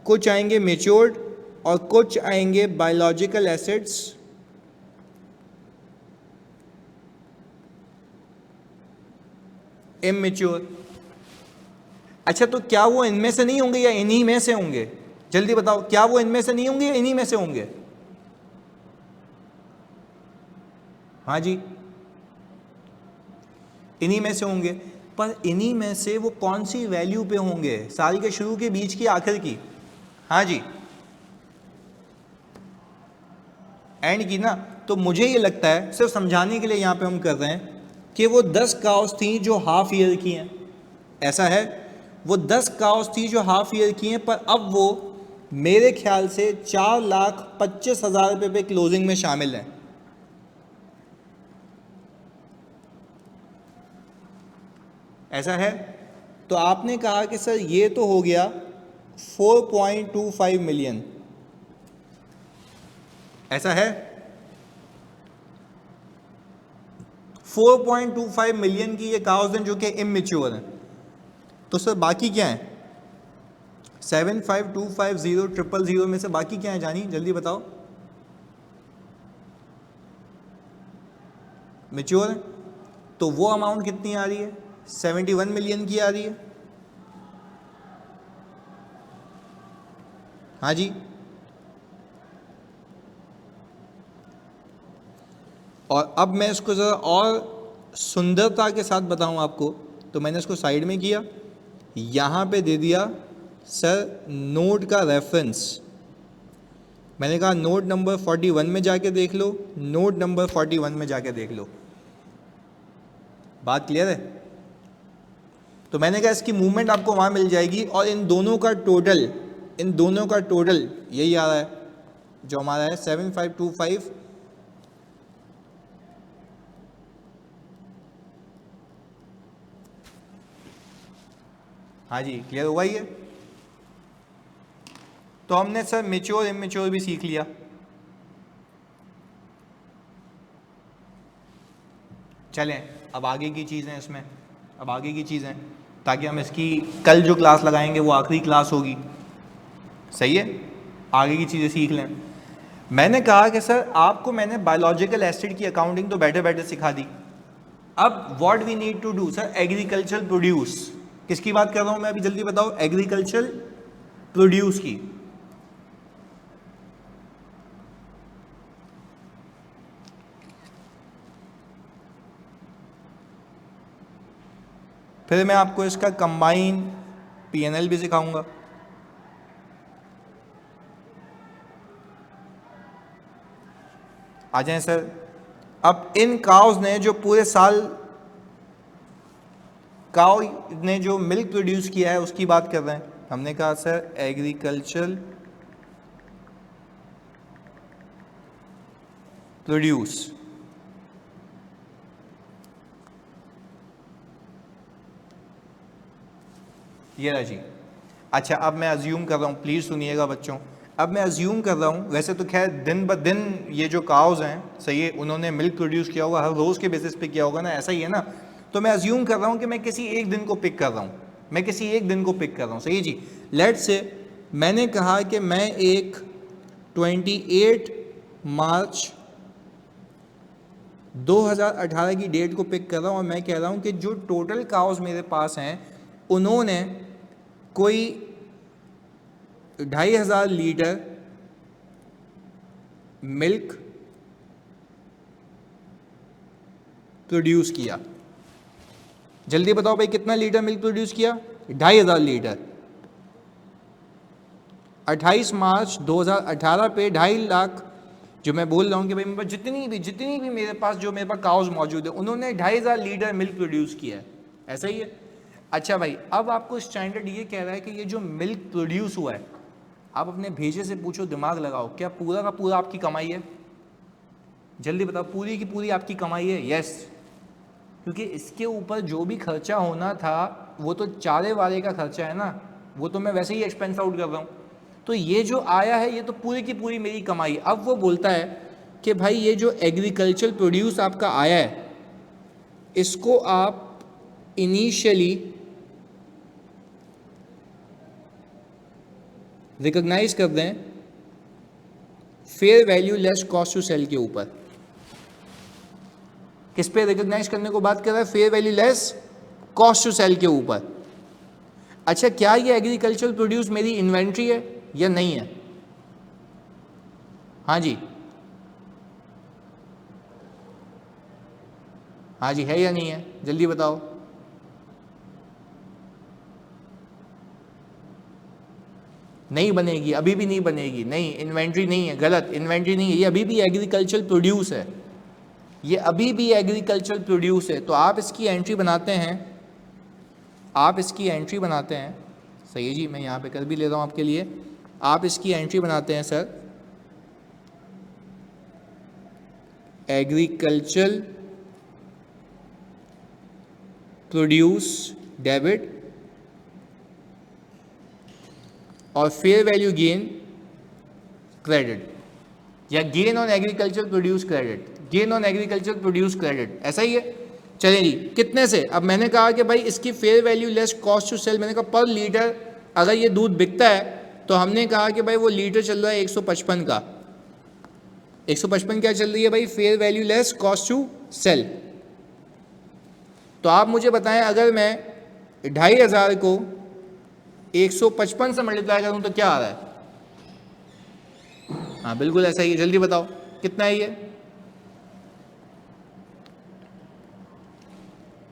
A: कुछ आएंगे मेच्योर्ड और कुछ आएंगे बायोलॉजिकल एसेट्स इमेच्योर। अच्छा, तो क्या वो इनमें से नहीं होंगे या इन्हीं में से होंगे? जल्दी बताओ, क्या वो इनमें से नहीं होंगे या इन्हीं में से होंगे? हाँ जी, इन्हीं में से होंगे। पर इन्हीं में से वो कौन सी वैल्यू पे होंगे? साल के शुरू के, बीच की, आखिर की? हाँ जी, एंड की ना। तो मुझे ये लगता है, सिर्फ समझाने के लिए यहां पे हम कर रहे हैं कि वो 10 काउस थी जो हाफ ईयर की हैं, ऐसा है? वो 10 काउस थी जो हाफ ईयर की हैं, पर अब वो मेरे ख्याल से 4,25,000 रुपये पे क्लोजिंग में शामिल हैं, ऐसा है? तो आपने कहा कि सर ये तो हो गया 4.25 मिलियन, ऐसा है? 4.25 मिलियन की ये काउस हैं जो कि इमेच्योर हैं। तो सर बाकी क्या है? 75250,000 में से बाकी क्या है जानी, जल्दी बताओ। मेच्योर है, तो वो अमाउंट कितनी आ रही है? 71 मिलियन की आ रही है। हाँ जी, और अब मैं इसको ज़रा और सुंदरता के साथ बताऊं आपको, तो मैंने इसको साइड में किया, यहाँ पे दे दिया सर नोट का रेफरेंस। मैंने कहा नोट नंबर 41 में जाके देख लो, नोट नंबर 41 में जाके देख लो। बात क्लियर है? तो मैंने कहा इसकी मूवमेंट आपको वहाँ मिल जाएगी, और इन दोनों का टोटल यही आ रहा है जो हमारा है 7525। हाँ जी, क्लियर हुआ ये? तो हमने सर मेच्योर इमेच्योर भी सीख लिया। चलें अब आगे की चीज़ें इसमें, अब आगे की चीज़ें, ताकि हम इसकी कल जो क्लास लगाएंगे वो आखिरी क्लास होगी, सही है? आगे की चीज़ें सीख लें। मैंने कहा कि सर आपको मैंने बायोलॉजिकल एसिड की अकाउंटिंग तो बैठे बैठे सिखा दी। अब what we need to do sir, agriculture produce. किसकी बात कर रहा हूं मैं अभी, जल्दी बताओ? एग्रीकल्चर प्रोड्यूस की। फिर मैं आपको इसका कंबाइन पीएनएल भी सिखाऊंगा। आ जाएं सर। अब इन काउस ने जो पूरे साल काउ ने जो मिल्क प्रोड्यूस किया है उसकी बात कर रहे हैं। हमने कहा सर एग्रीकल्चर प्रोड्यूस, ये रहा जी। अच्छा, अब मैं अज्यूम कर रहा हूँ, प्लीज़ सुनिएगा बच्चों, अब मैं अज्यूम कर रहा हूँ, वैसे तो खैर दिन ब दिन ये जो काउज हैं, सही है, उन्होंने मिल्क प्रोड्यूस किया होगा, हर रोज़ के बेसिस पे किया होगा ना, ऐसा ही है ना? तो मैं अज्यूम कर रहा हूँ कि मैं किसी एक दिन को पिक कर रहा हूँ, मैं किसी एक दिन को पिक कर रहा हूँ, सही जी। लेट्स से मैंने कहा कि मैं एक 28 मार्च 2018 की डेट को पिक कर रहा हूँ और मैं कह रहा हूँ कि जो टोटल काउस मेरे पास हैं उन्होंने कोई 2500 लीटर मिल्क प्रोड्यूस किया। जल्दी बताओ भाई कितना लीटर मिल्क प्रोड्यूस किया? 2500 लीटर। 28 मार्च 2018 पे 2.5 लाख, जो मैं बोल रहा हूँ कि भाई मेरे पास जितनी भी मेरे पास जो मेरे पास काउस मौजूद है उन्होंने 2500 लीटर मिल्क प्रोड्यूस किया है, ऐसा ही है। अच्छा भाई, अब आपको स्टैंडर्ड ये कह रहा है कि ये जो मिल्क प्रोड्यूस हुआ है, आप अपने भेजे से पूछो, दिमाग लगाओ, क्या पूरा का पूरा आपकी कमाई है? जल्दी बताओ, पूरी की पूरी आपकी कमाई है? यस, क्योंकि इसके ऊपर जो भी खर्चा होना था वो तो चारे वाले का खर्चा है ना, वो तो मैं वैसे ही एक्सपेंस आउट कर रहा हूँ। तो ये जो आया है ये तो पूरी की पूरी मेरी कमाई। अब वो बोलता है कि भाई ये जो एग्रीकल्चर प्रोड्यूस आपका आया है इसको आप इनिशियली रिकॉग्नाइज कर दें fair value less cost to sell के ऊपर। किस पे रिकॉग्नाइज करने को बात कर रहा है? Fair value less cost to sell के ऊपर। अच्छा, क्या ये एग्रीकल्चर प्रोड्यूस मेरी इन्वेंट्री है या नहीं है? हाँ जी, हाँ जी, है या नहीं है? जल्दी बताओ। नहीं बनेगी, अभी भी नहीं बनेगी। नहीं, इन्वेंट्री नहीं है, गलत, इन्वेंट्री नहीं है, ये अभी भी एग्रीकल्चर प्रोड्यूस है, ये अभी भी एग्रीकल्चर प्रोड्यूस है। तो आप इसकी एंट्री बनाते हैं, आप इसकी एंट्री बनाते हैं, सही है जी, मैं यहाँ पे कर भी ले रहा हूँ आपके लिए। आप इसकी एंट्री बनाते हैं सर, एग्रीकल्चर प्रोड्यूस डेबिट और फेयर वैल्यू गेन क्रेडिट, या gain on agriculture produce credit, gain on agriculture produce credit, ऐसा ही है। चलिए जी, कितने से? अब मैंने कहा कि भाई इसकी fair value less cost to sell, मैंने कहा पर लीटर अगर ये दूध बिकता है तो हमने कहा कि भाई वो लीटर चल रहा है 155 का। 155 क्या चल रही है भाई? Fair value less cost to sell. तो आप मुझे बताएं, अगर मैं 2500 को 155 से मल्टीप्लाई करूं तो क्या आ रहा है? हाँ बिल्कुल ऐसा ही है, जल्दी बताओ कितना है ये?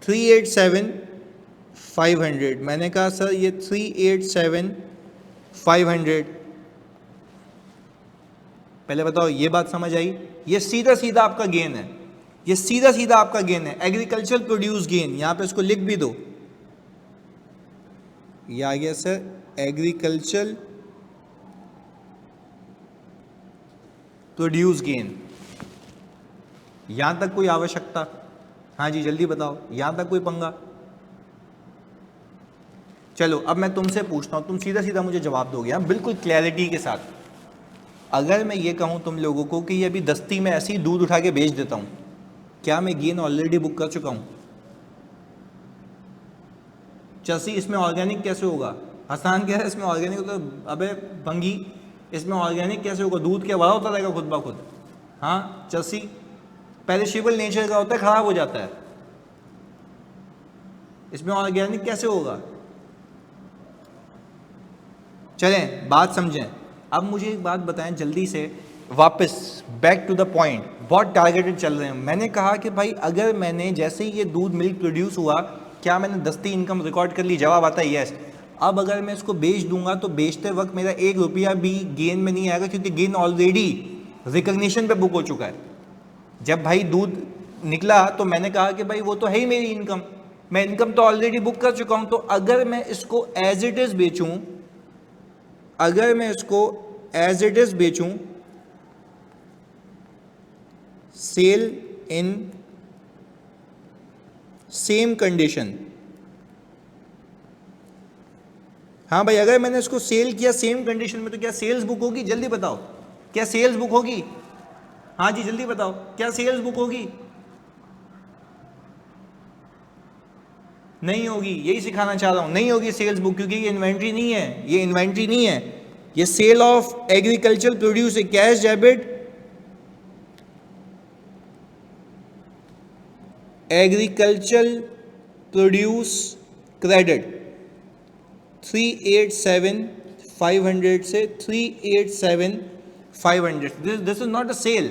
A: 387,500। मैंने कहा सर ये 387,500। पहले बताओ ये बात समझ आई? ये सीधा सीधा आपका गेन है, ये सीधा सीधा आपका गेन है, एग्रीकल्चर प्रोड्यूस गेन। यहां पे इसको लिख भी दो, ये आ गया सर, एग्रीकल्चर प्रोड्यूस गेन। यहां तक कोई आवश्यकता? हाँ जी जल्दी बताओ, यहां तक कोई पंगा? चलो अब मैं तुमसे पूछता हूं, तुम सीधा सीधा मुझे जवाब दोगे, हाँ बिल्कुल क्लैरिटी के साथ। अगर मैं ये कहूं तुम लोगों को कि ये अभी दस्ती में ऐसे ही दूध उठा के बेच देता हूं, क्या मैं गेन ऑलरेडी बुक कर चुका हूं? चसी इसमें ऑर्गेनिक कैसे होगा? हसान कह रहा है इसमें ऑर्गेनिक होता, अबे भंगी इसमें ऑर्गेनिक कैसे होगा? दूध क्या बड़ा होता रहेगा खुद ब खुद? हाँ चसी पेरिशेबल नेचर का होता है, खराब हो जाता है, इसमें ऑर्गेनिक कैसे होगा? चलें बात समझें। अब मुझे एक बात बताएं जल्दी से, वापस बैक टू द पॉइंट, बहुत टारगेटेड चल रहे हैं। मैंने कहा कि भाई अगर मैंने जैसे ही ये दूध मिल्क प्रोड्यूस हुआ, क्या मैंने दस्ती इनकम रिकॉर्ड कर ली? जवाब आता है यस। अब अगर मैं इसको बेच दूंगा तो बेचते वक्त मेरा 1 रुपया भी गेन में नहीं आएगा, क्योंकि गेन ऑलरेडी रिकग्निशन पे बुक हो चुका है। जब भाई दूध निकला तो मैंने कहा कि भाई वो तो है ही मेरी इनकम, मैं इनकम तो ऑलरेडी बुक कर चुका हूं। तो अगर मैं इसको एज इट इज बेचूं, अगर मैं इसको एज इट इज बेचूं, सेल इन सेम कंडीशन, हाँ भाई अगर मैंने इसको सेल किया सेम कंडीशन में तो क्या सेल्स बुक होगी? जल्दी बताओ, क्या सेल्स बुक होगी? हाँ जी जल्दी बताओ, क्या सेल्स बुक होगी? नहीं होगी, यही सिखाना चाह रहा हूँ, नहीं होगी सेल्स बुक, क्योंकि ये इन्वेंट्री नहीं है, ये इन्वेंट्री नहीं है, ये सेल ऑफ एग्रीकल्चर प्रोड्यूस है, cash debit agriculture produce credit 387,500 से 387,500, this is not a sale,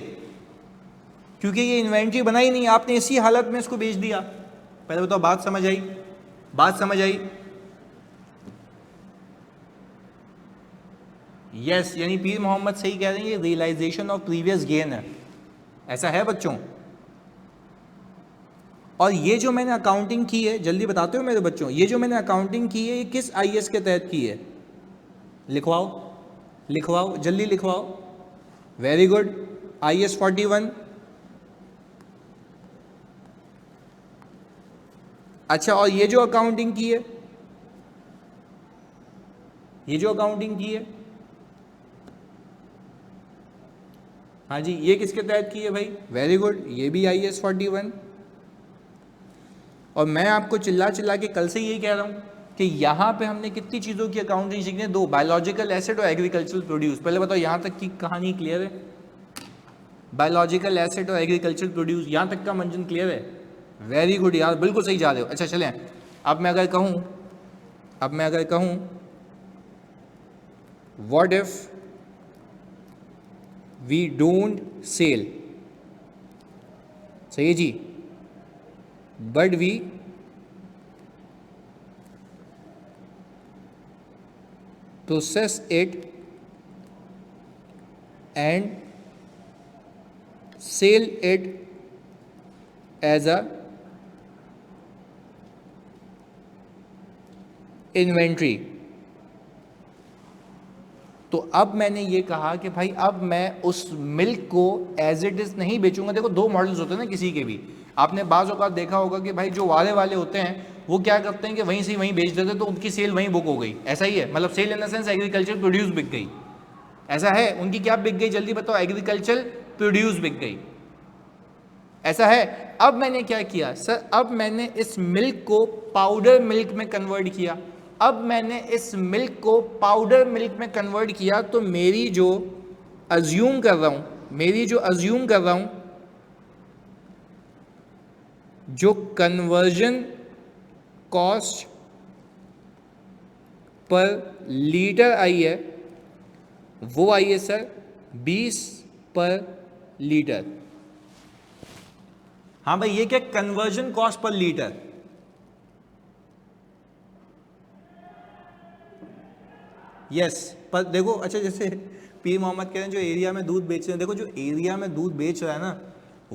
A: क्योंकि ये इन्वेंट्री बना ही नहीं, आपने इसी हालत में इसको बेच दिया। पहले बताओ, बात समझ आई? बात समझ आई? यस, यानी पीर मोहम्मद सही कह रहे हैं, ये रियलाइजेशन ऑफ प्रीवियस गेन है, ऐसा है बच्चों। और ये जो मैंने अकाउंटिंग की है, जल्दी बताते हो मेरे बच्चों, ये जो मैंने अकाउंटिंग की है, ये किस आईएएस के तहत की है? लिखवाओ, लिखवाओ, जल्दी लिखवाओ। Very good, IAS 41। अच्छा, और ये जो अकाउंटिंग की है, ये जो अकाउंटिंग की है, हाँ जी, ये किसके तहत की है भाई? वेरी गुड, ये भी आईएएस 41। और मैं आपको चिल्ला चिल्ला के कल से यही कह रहा हूँ कि यहाँ पे हमने कितनी चीज़ों की अकाउंटिंग सीखनी है, 2, बायोलॉजिकल एसेट और एग्रीकल्चरल प्रोड्यूस। पहले बताओ, यहाँ तक की कहानी क्लियर है? बायोलॉजिकल एसेट और एग्रीकल्चरल प्रोड्यूस, यहाँ तक का मंजन क्लियर है? वेरी गुड यार, बिल्कुल सही जा रहे हो। अच्छा चलें, अब मैं अगर कहूँ what if we don't sell, सही है जी, but we process it and sell it as a inventory. तो अब मैंने ये कहा कि भाई अब मैं उस मिल्क को एज इट इज नहीं बेचूंगा। देखो, 2 मॉडल्स होते हैं ना किसी के भी, आपने बाज़ औक़ात देखा होगा कि भाई जो वाले वाले होते हैं वो क्या करते हैं कि वहीं से वहीं बेच देते, तो उनकी सेल वहीं बुक हो गई, ऐसा ही है, मतलब sale in the sense agriculture produce बिक गई, ऐसा है। उनकी क्या बिक गई, जल्दी बताओ? एग्रीकल्चर प्रोड्यूस बिक गई, ऐसा है। अब मैंने क्या किया सर, अब मैंने इस मिल्क को पाउडर मिल्क में कन्वर्ट किया। अब मैंने इस मिल्क को पाउडर मिल्क में कन्वर्ट किया, तो मेरी जो अज्यूम कर रहा हूं, जो कन्वर्जन कॉस्ट पर लीटर आई है, वो आई है सर 20 पर लीटर। हाँ भाई, ये क्या conversion cost per litre? Yes, पर देखो, अच्छा जैसे पीर मोहम्मद कह रहे हैं जो एरिया में दूध बेच रहे हैं, देखो जो एरिया में दूध बेच रहा है ना,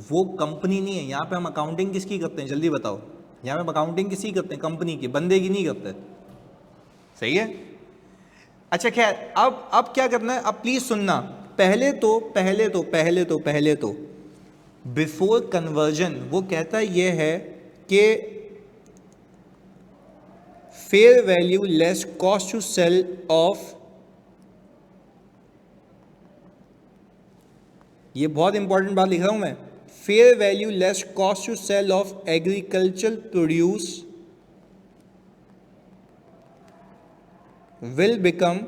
A: वो कंपनी नहीं है। यहाँ पे हम अकाउंटिंग किसकी करते हैं, जल्दी बताओ? यहाँ पे हम अकाउंटिंग किसकी करते हैं? कंपनी की, बंदे की नहीं करते, सही है। अच्छा खैर, अब क्या करना है, अब प्लीज सुनना। पहले तो बिफोर कन्वर्जन वो कहता ये है कि fair value less cost to sell of, ये बहुत इंपॉर्टेंट बात लिख रहा हूं मैं, fair value less cost to sell of agriculture produce will become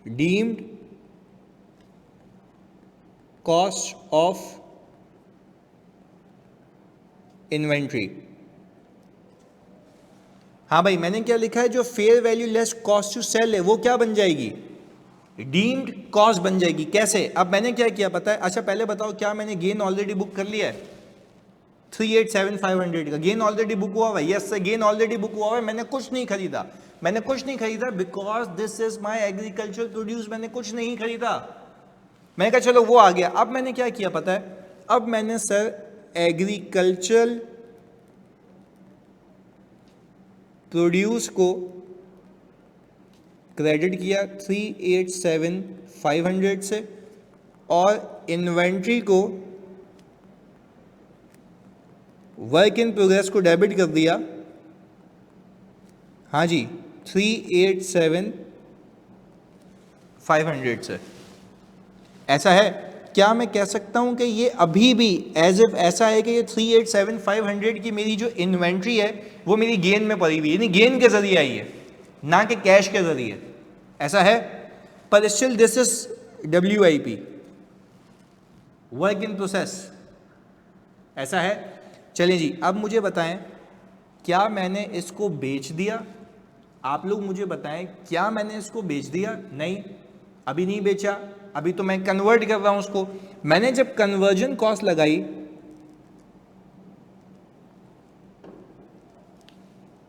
A: deemed cost of inventory। हाँ भाई, मैंने क्या लिखा है, जो fair value less cost to sell है वो क्या बन जाएगी? डीम्ड कॉस्ट बन जाएगी। कैसे? अब मैंने क्या किया पता है? अच्छा पहले बताओ, क्या मैंने गेन ऑलरेडी बुक कर लिया है? 387,500 का गेन ऑलरेडी बुक हुआ हुआ है। Yes sir, gain already book हुआ हुआ है। मैंने कुछ नहीं खरीदा, because this is my agriculture produce. मैंने कुछ नहीं खरीदा, मैंने कहा चलो वो आ गया। अब मैंने क्या किया पता है? अब मैंने सर एग्रीकल्चर प्रोड्यूस को क्रेडिट किया 387,500 से, और इन्वेंट्री को, वर्क इन प्रोग्रेस को डेबिट कर दिया, हाँ जी, 387,500 से। ऐसा है। क्या मैं कह सकता हूं कि ये अभी भी एज इफ ऐसा है कि ये 387,500 की मेरी जो इन्वेंट्री है वो मेरी गेन में पड़ी हुई है, यानी गेन के जरिए आई है, ना कि कैश के जरिए, ऐसा है? पर still this is WIP, work in process, ऐसा है? चलिए जी, अब मुझे बताएं क्या मैंने इसको बेच दिया? आप लोग मुझे बताएं क्या मैंने इसको बेच दिया? नहीं, अभी नहीं बेचा, अभी तो मैं कन्वर्ट कर रहा हूं उसको। मैंने जब कन्वर्जन कॉस्ट लगाई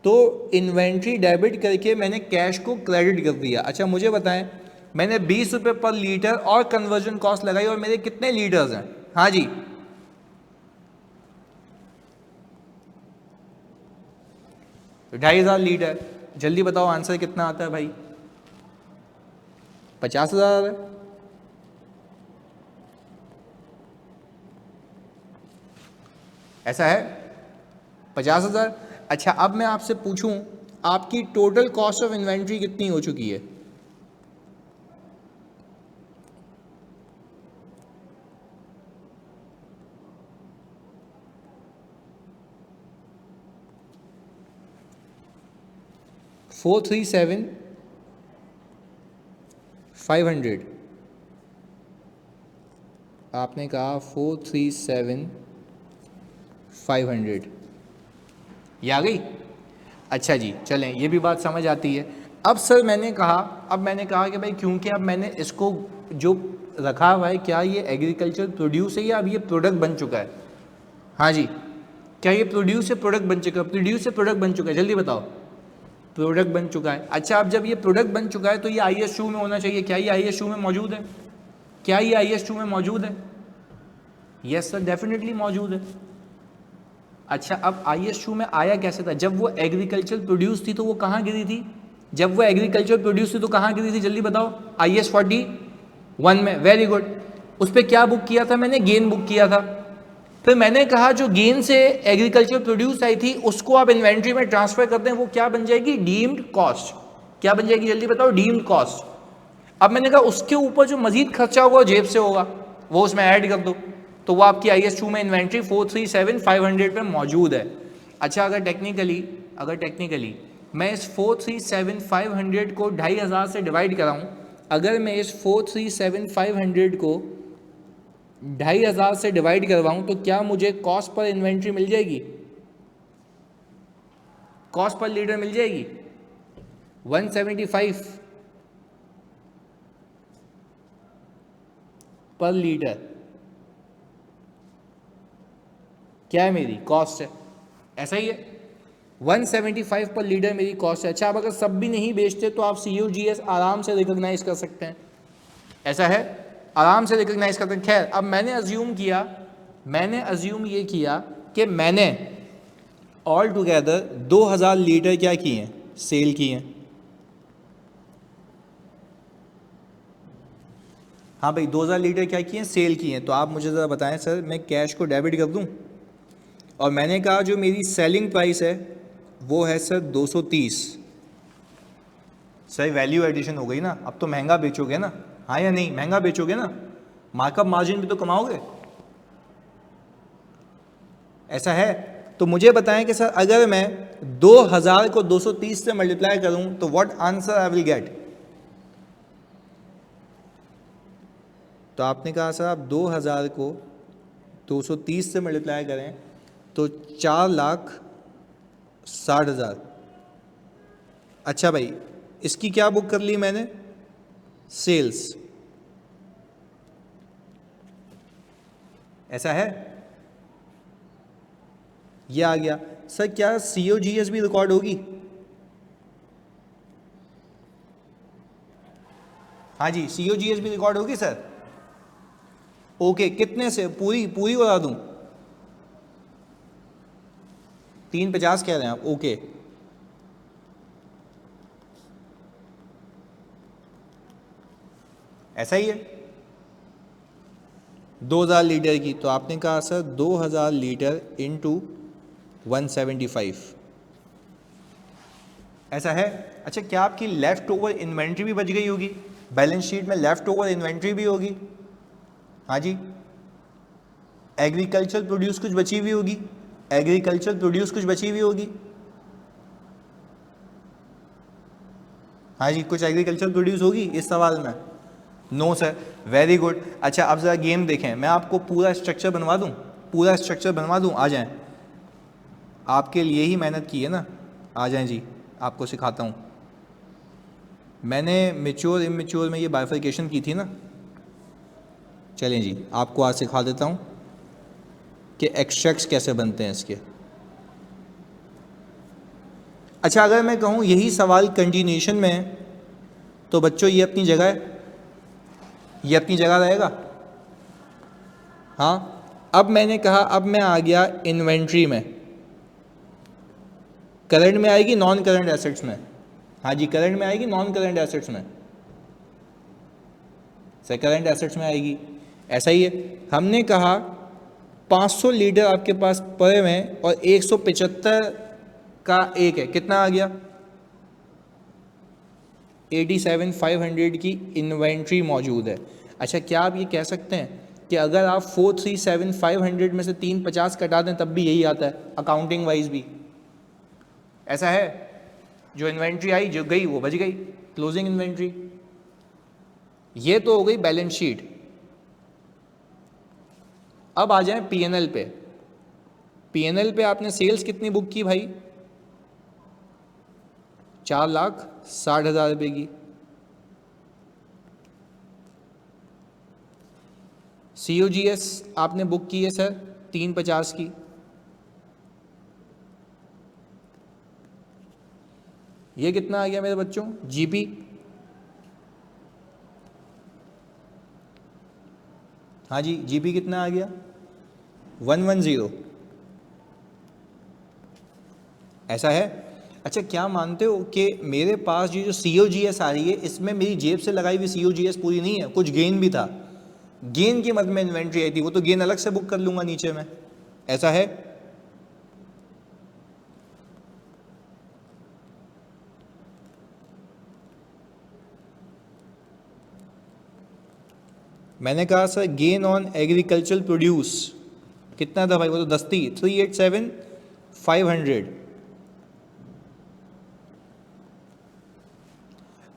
A: तो इन्वेंट्री डेबिट करके मैंने कैश को क्रेडिट कर दिया। अच्छा मुझे बताएं, मैंने 20 रुपये पर लीटर और कन्वर्जन कॉस्ट लगाई और मेरे कितने लीटर्स हैं? हाँ जी, तो 2,500 लीटर। जल्दी बताओ आंसर कितना आता है भाई? 50,000 है। ऐसा है? 50,000। अच्छा अब मैं आपसे पूछूं आपकी टोटल कॉस्ट ऑफ इन्वेंट्री कितनी हो चुकी है? $437,500। आपने कहा 437,500, ये आ गई? अच्छा जी, चलें, ये भी बात समझ आती है। अब सर मैंने कहा कि भाई क्योंकि अब मैंने इसको जो रखा हुआ है, क्या ये एग्रीकल्चर प्रोड्यूस है या अब ये प्रोडक्ट बन चुका है? हाँ जी, क्या ये प्रोड्यूस से प्रोडक्ट बन चुका है? प्रोड्यूस से प्रोडक्ट बन चुका है, जल्दी बताओ। प्रोडक्ट बन चुका है। अच्छा अब जब ये प्रोडक्ट बन चुका है तो ये IS2 में होना चाहिए। क्या ये IS2 में मौजूद है? क्या ये IS2 में मौजूद है? यस सर, डेफिनेटली मौजूद है। अच्छा अब IS2 में आया कैसे था? जब वो एग्रीकल्चर प्रोड्यूस थी तो वो कहाँ गिरी थी? जब वो एग्रीकल्चर प्रोड्यूस थी तो कहाँ गिरी थी? जल्दी बताओ। IS41 में। Very good. उस पर क्या बुक किया था मैंने? गेन बुक किया था। फिर मैंने कहा जो गेन से एग्रीकल्चर प्रोड्यूस आई थी उसको आप इन्वेंट्री में ट्रांसफर करते हैं, वो क्या बन जाएगी? Deemed cost. क्या बन जाएगी? जल्दी बताओ। Deemed cost. अब मैंने कहा उसके ऊपर जो मजीद खर्चा होगा जेब से होगा, वो उसमें ऐड कर दो, तो वो आपकी IS2 में इन्वेंट्री 437,500 पे मौजूद है। अच्छा अगर टेक्निकली मैं इस 437,500 को 2,500 से डिवाइड कराऊं, अगर मैं इस 437,500 को 2,500 से डिवाइड करवाऊं तो क्या मुझे कॉस्ट पर इन्वेंट्री मिल जाएगी? कॉस्ट पर लीटर मिल जाएगी 175 पर लीटर। क्या है मेरी कॉस्ट है? ऐसा ही है, 175 पर लीटर मेरी कॉस्ट है। अच्छा अब अगर सब भी नहीं बेचते तो आप COGS आराम से रिकॉग्नाइज कर सकते हैं, ऐसा है? आराम से रिकॉग्नाइज करते हैं। खैर अब मैंने अज्यूम ये किया कि मैंने ऑल टुगेदर 2,000 लीटर क्या किए हैं? सेल किए हैं। हाँ भाई 2,000 लीटर क्या किए हैं? सेल किए हैं। तो आप मुझे ज़रा बताएं सर, मैं कैश को डेबिट कर दूं? और मैंने कहा जो मेरी सेलिंग प्राइस है वो है सर 230। सर वैल्यू एडिशन हो गई ना, अब तो महंगा बेचोगे ना? हाँ या नहीं? महंगा बेचोगे ना, मार्कअप मार्जिन भी तो कमाओगे, ऐसा है? तो मुझे बताएं कि सर अगर मैं 2,000 को 230 से मल्टीप्लाई करूं तो what answer I will get? तो आपने कहा सर आप 2,000 को 230 से मल्टीप्लाई करें तो 4,60,000। अच्छा भाई इसकी क्या बुक कर ली मैंने? सेल्स, ऐसा है? ये आ गया। सर क्या COGS भी रिकॉर्ड होगी? हाँ जी COGS भी रिकॉर्ड होगी सर। ओके कितने से? पूरी बता दूं? 350 कह रहे हैं आप? ओके ऐसा ही है। 2,000 लीटर की, तो आपने कहा सर 2,000 लीटर इंटू 175, ऐसा है? अच्छा क्या आपकी लेफ्ट ओवर इन्वेंट्री भी बच गई होगी? बैलेंस शीट में लेफ्ट ओवर इन्वेंट्री भी होगी? हाँ जी, एग्रीकल्चर प्रोड्यूस कुछ बची हुई होगी, एग्रीकल्चर प्रोड्यूस कुछ बची हुई होगी। हाँ जी, कुछ एग्रीकल्चर प्रोड्यूस होगी इस सवाल में? No sir, very good. अच्छा अब ज़रा गेम देखें, मैं आपको पूरा स्ट्रक्चर बनवा दूँ, पूरा स्ट्रक्चर बनवा दूँ, आ जाएं, आपके लिए ही मेहनत की है ना, आ जाएं जी, आपको सिखाता हूँ। मैंने मेच्योर इमेच्योर में ये बाइफर्केशन की थी ना, चलें जी आपको आज सिखा देता हूँ कि एक्सट्रैक्ट्स कैसे बनते हैं इसके। अच्छा अगर मैं कहूँ यही सवाल कंटिन्यूशन में है तो बच्चों ये अपनी जगह है, ये अपनी जगह रहेगा। हाँ, अब मैंने कहा, अब मैं आ गया इन्वेंट्री में, करंट में आएगी नॉन करंट एसेट्स में? हाँ जी, करंट में आएगी नॉन करंट एसेट्स में? सर करंट एसेट्स में आएगी। ऐसा ही है, हमने कहा 500 लीटर आपके पास पड़े हुए हैं और 175 का एक है, कितना आ गया? 87,500 की इन्वेंट्री मौजूद है। अच्छा क्या आप ये कह सकते हैं कि अगर आप 437,500 में से 350 कटा दें तब भी यही आता है अकाउंटिंग वाइज भी? ऐसा है, जो इन्वेंट्री आई जो गई वो बच गई, क्लोजिंग इन्वेंट्री। ये तो हो गई बैलेंस शीट। अब आ जाए पीएनएल पे। पीएनएल पे आपने सेल्स कितनी बुक की भाई? 4,60,000 रुपये की। सीओजीएस आपने बुक की है सर 350 की। ये कितना आ गया मेरे बच्चों? जीपी, हाँ जी, जीपी कितना आ गया? 110। ऐसा है। अच्छा क्या मानते हो कि मेरे पास ये जो सीओजीएस आ रही है इसमें मेरी जेब से लगाई हुई सीओजीएस पूरी नहीं है, कुछ गेन भी था, गेन की मद में इन्वेंट्री आई थी, वो तो गेन अलग से बुक कर लूंगा नीचे में। ऐसा है। मैंने कहा sir gain on agricultural produce कितना था भाई? वो तो 10 थी, 387,500।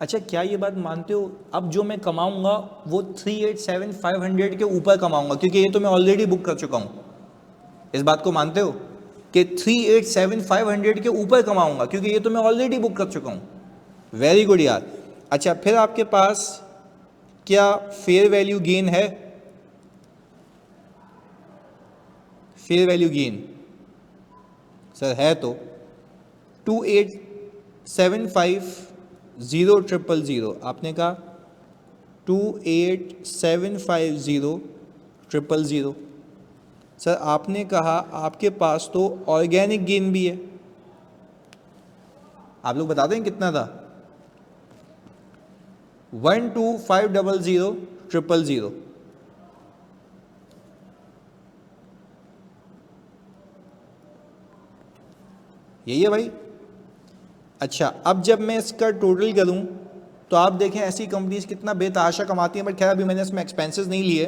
A: अच्छा क्या ये बात मानते हो अब जो मैं कमाऊंगा वो 387,500 के ऊपर कमाऊंगा, क्योंकि ये तो मैं ऑलरेडी बुक कर चुका हूं। इस बात को मानते हो कि 387,500 के ऊपर कमाऊंगा क्योंकि ये तो मैं ऑलरेडी बुक कर चुका हूं? वेरी गुड यार। अच्छा फिर आपके पास क्या फेयर वैल्यू गेन है? फेयर वैल्यू गेन सर है तो 28,750,000 आपने कहा 28,750,000। सर आपने कहा आपके पास तो ऑर्गेनिक गेन भी है, आप लोग बता दें कितना था? 125,000,000। यही है भाई। अच्छा अब जब मैं इसका टोटल करूं तो आप देखें ऐसी कंपनीज कितना बेतहाशा कमाती हैं, बट खैर अभी मैंने इसमें एक्सपेंसेस नहीं लिए,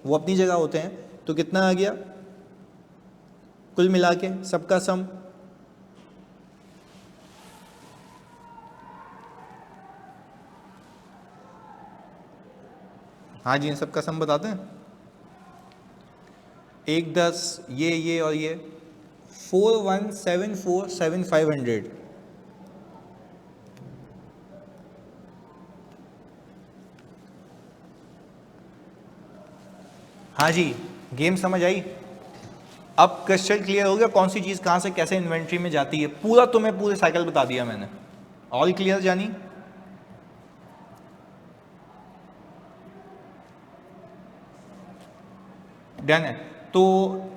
A: वो अपनी जगह होते हैं। तो कितना आ गया कुल मिला के सबका सम? हाँ जी, सबका सम बताते हैं। 1 10 ये और ये 41,74,7,500। हाँ जी, गेम समझ आई? अब क्वेश्चन क्लियर हो गया कौन सी चीज़ कहाँ से कैसे इन्वेंट्री में जाती है? पूरा तुम्हें पूरे साइकिल बता दिया मैंने। ऑल क्लियर जानी? डन है। तो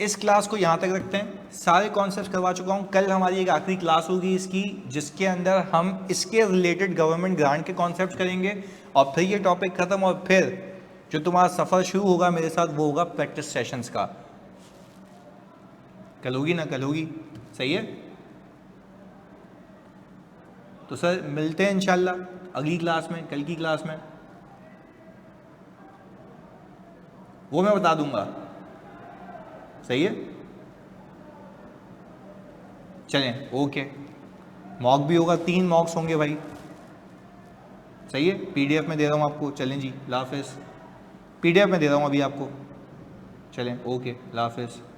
A: इस क्लास को यहाँ तक रखते हैं, सारे कॉन्सेप्ट करवा चुका हूँ। कल हमारी एक आखिरी क्लास होगी इसकी, जिसके अंदर हम इसके रिलेटेड गवर्नमेंट ग्रांट के कॉन्सेप्ट करेंगे और फिर ये टॉपिक ख़त्म। और फिर जो तुम्हारा सफ़र शुरू होगा मेरे साथ वो होगा प्रैक्टिस सेशंस का। कल होगी ना? कल होगी, सही है। तो सर मिलते हैं इंशाल्लाह अगली क्लास में, कल की क्लास में। वो मैं बता दूंगा। सही है, चलें ओके। मॉक भी होगा, 3 मॉक्स होंगे भाई। सही है, पीडीएफ में दे रहा हूँ आपको। चलें जी, अल्लाह हाफिज़। पीडीएफ में दे रहा हूँ अभी आपको। चलें ओके, अल्लाह हाफिज़।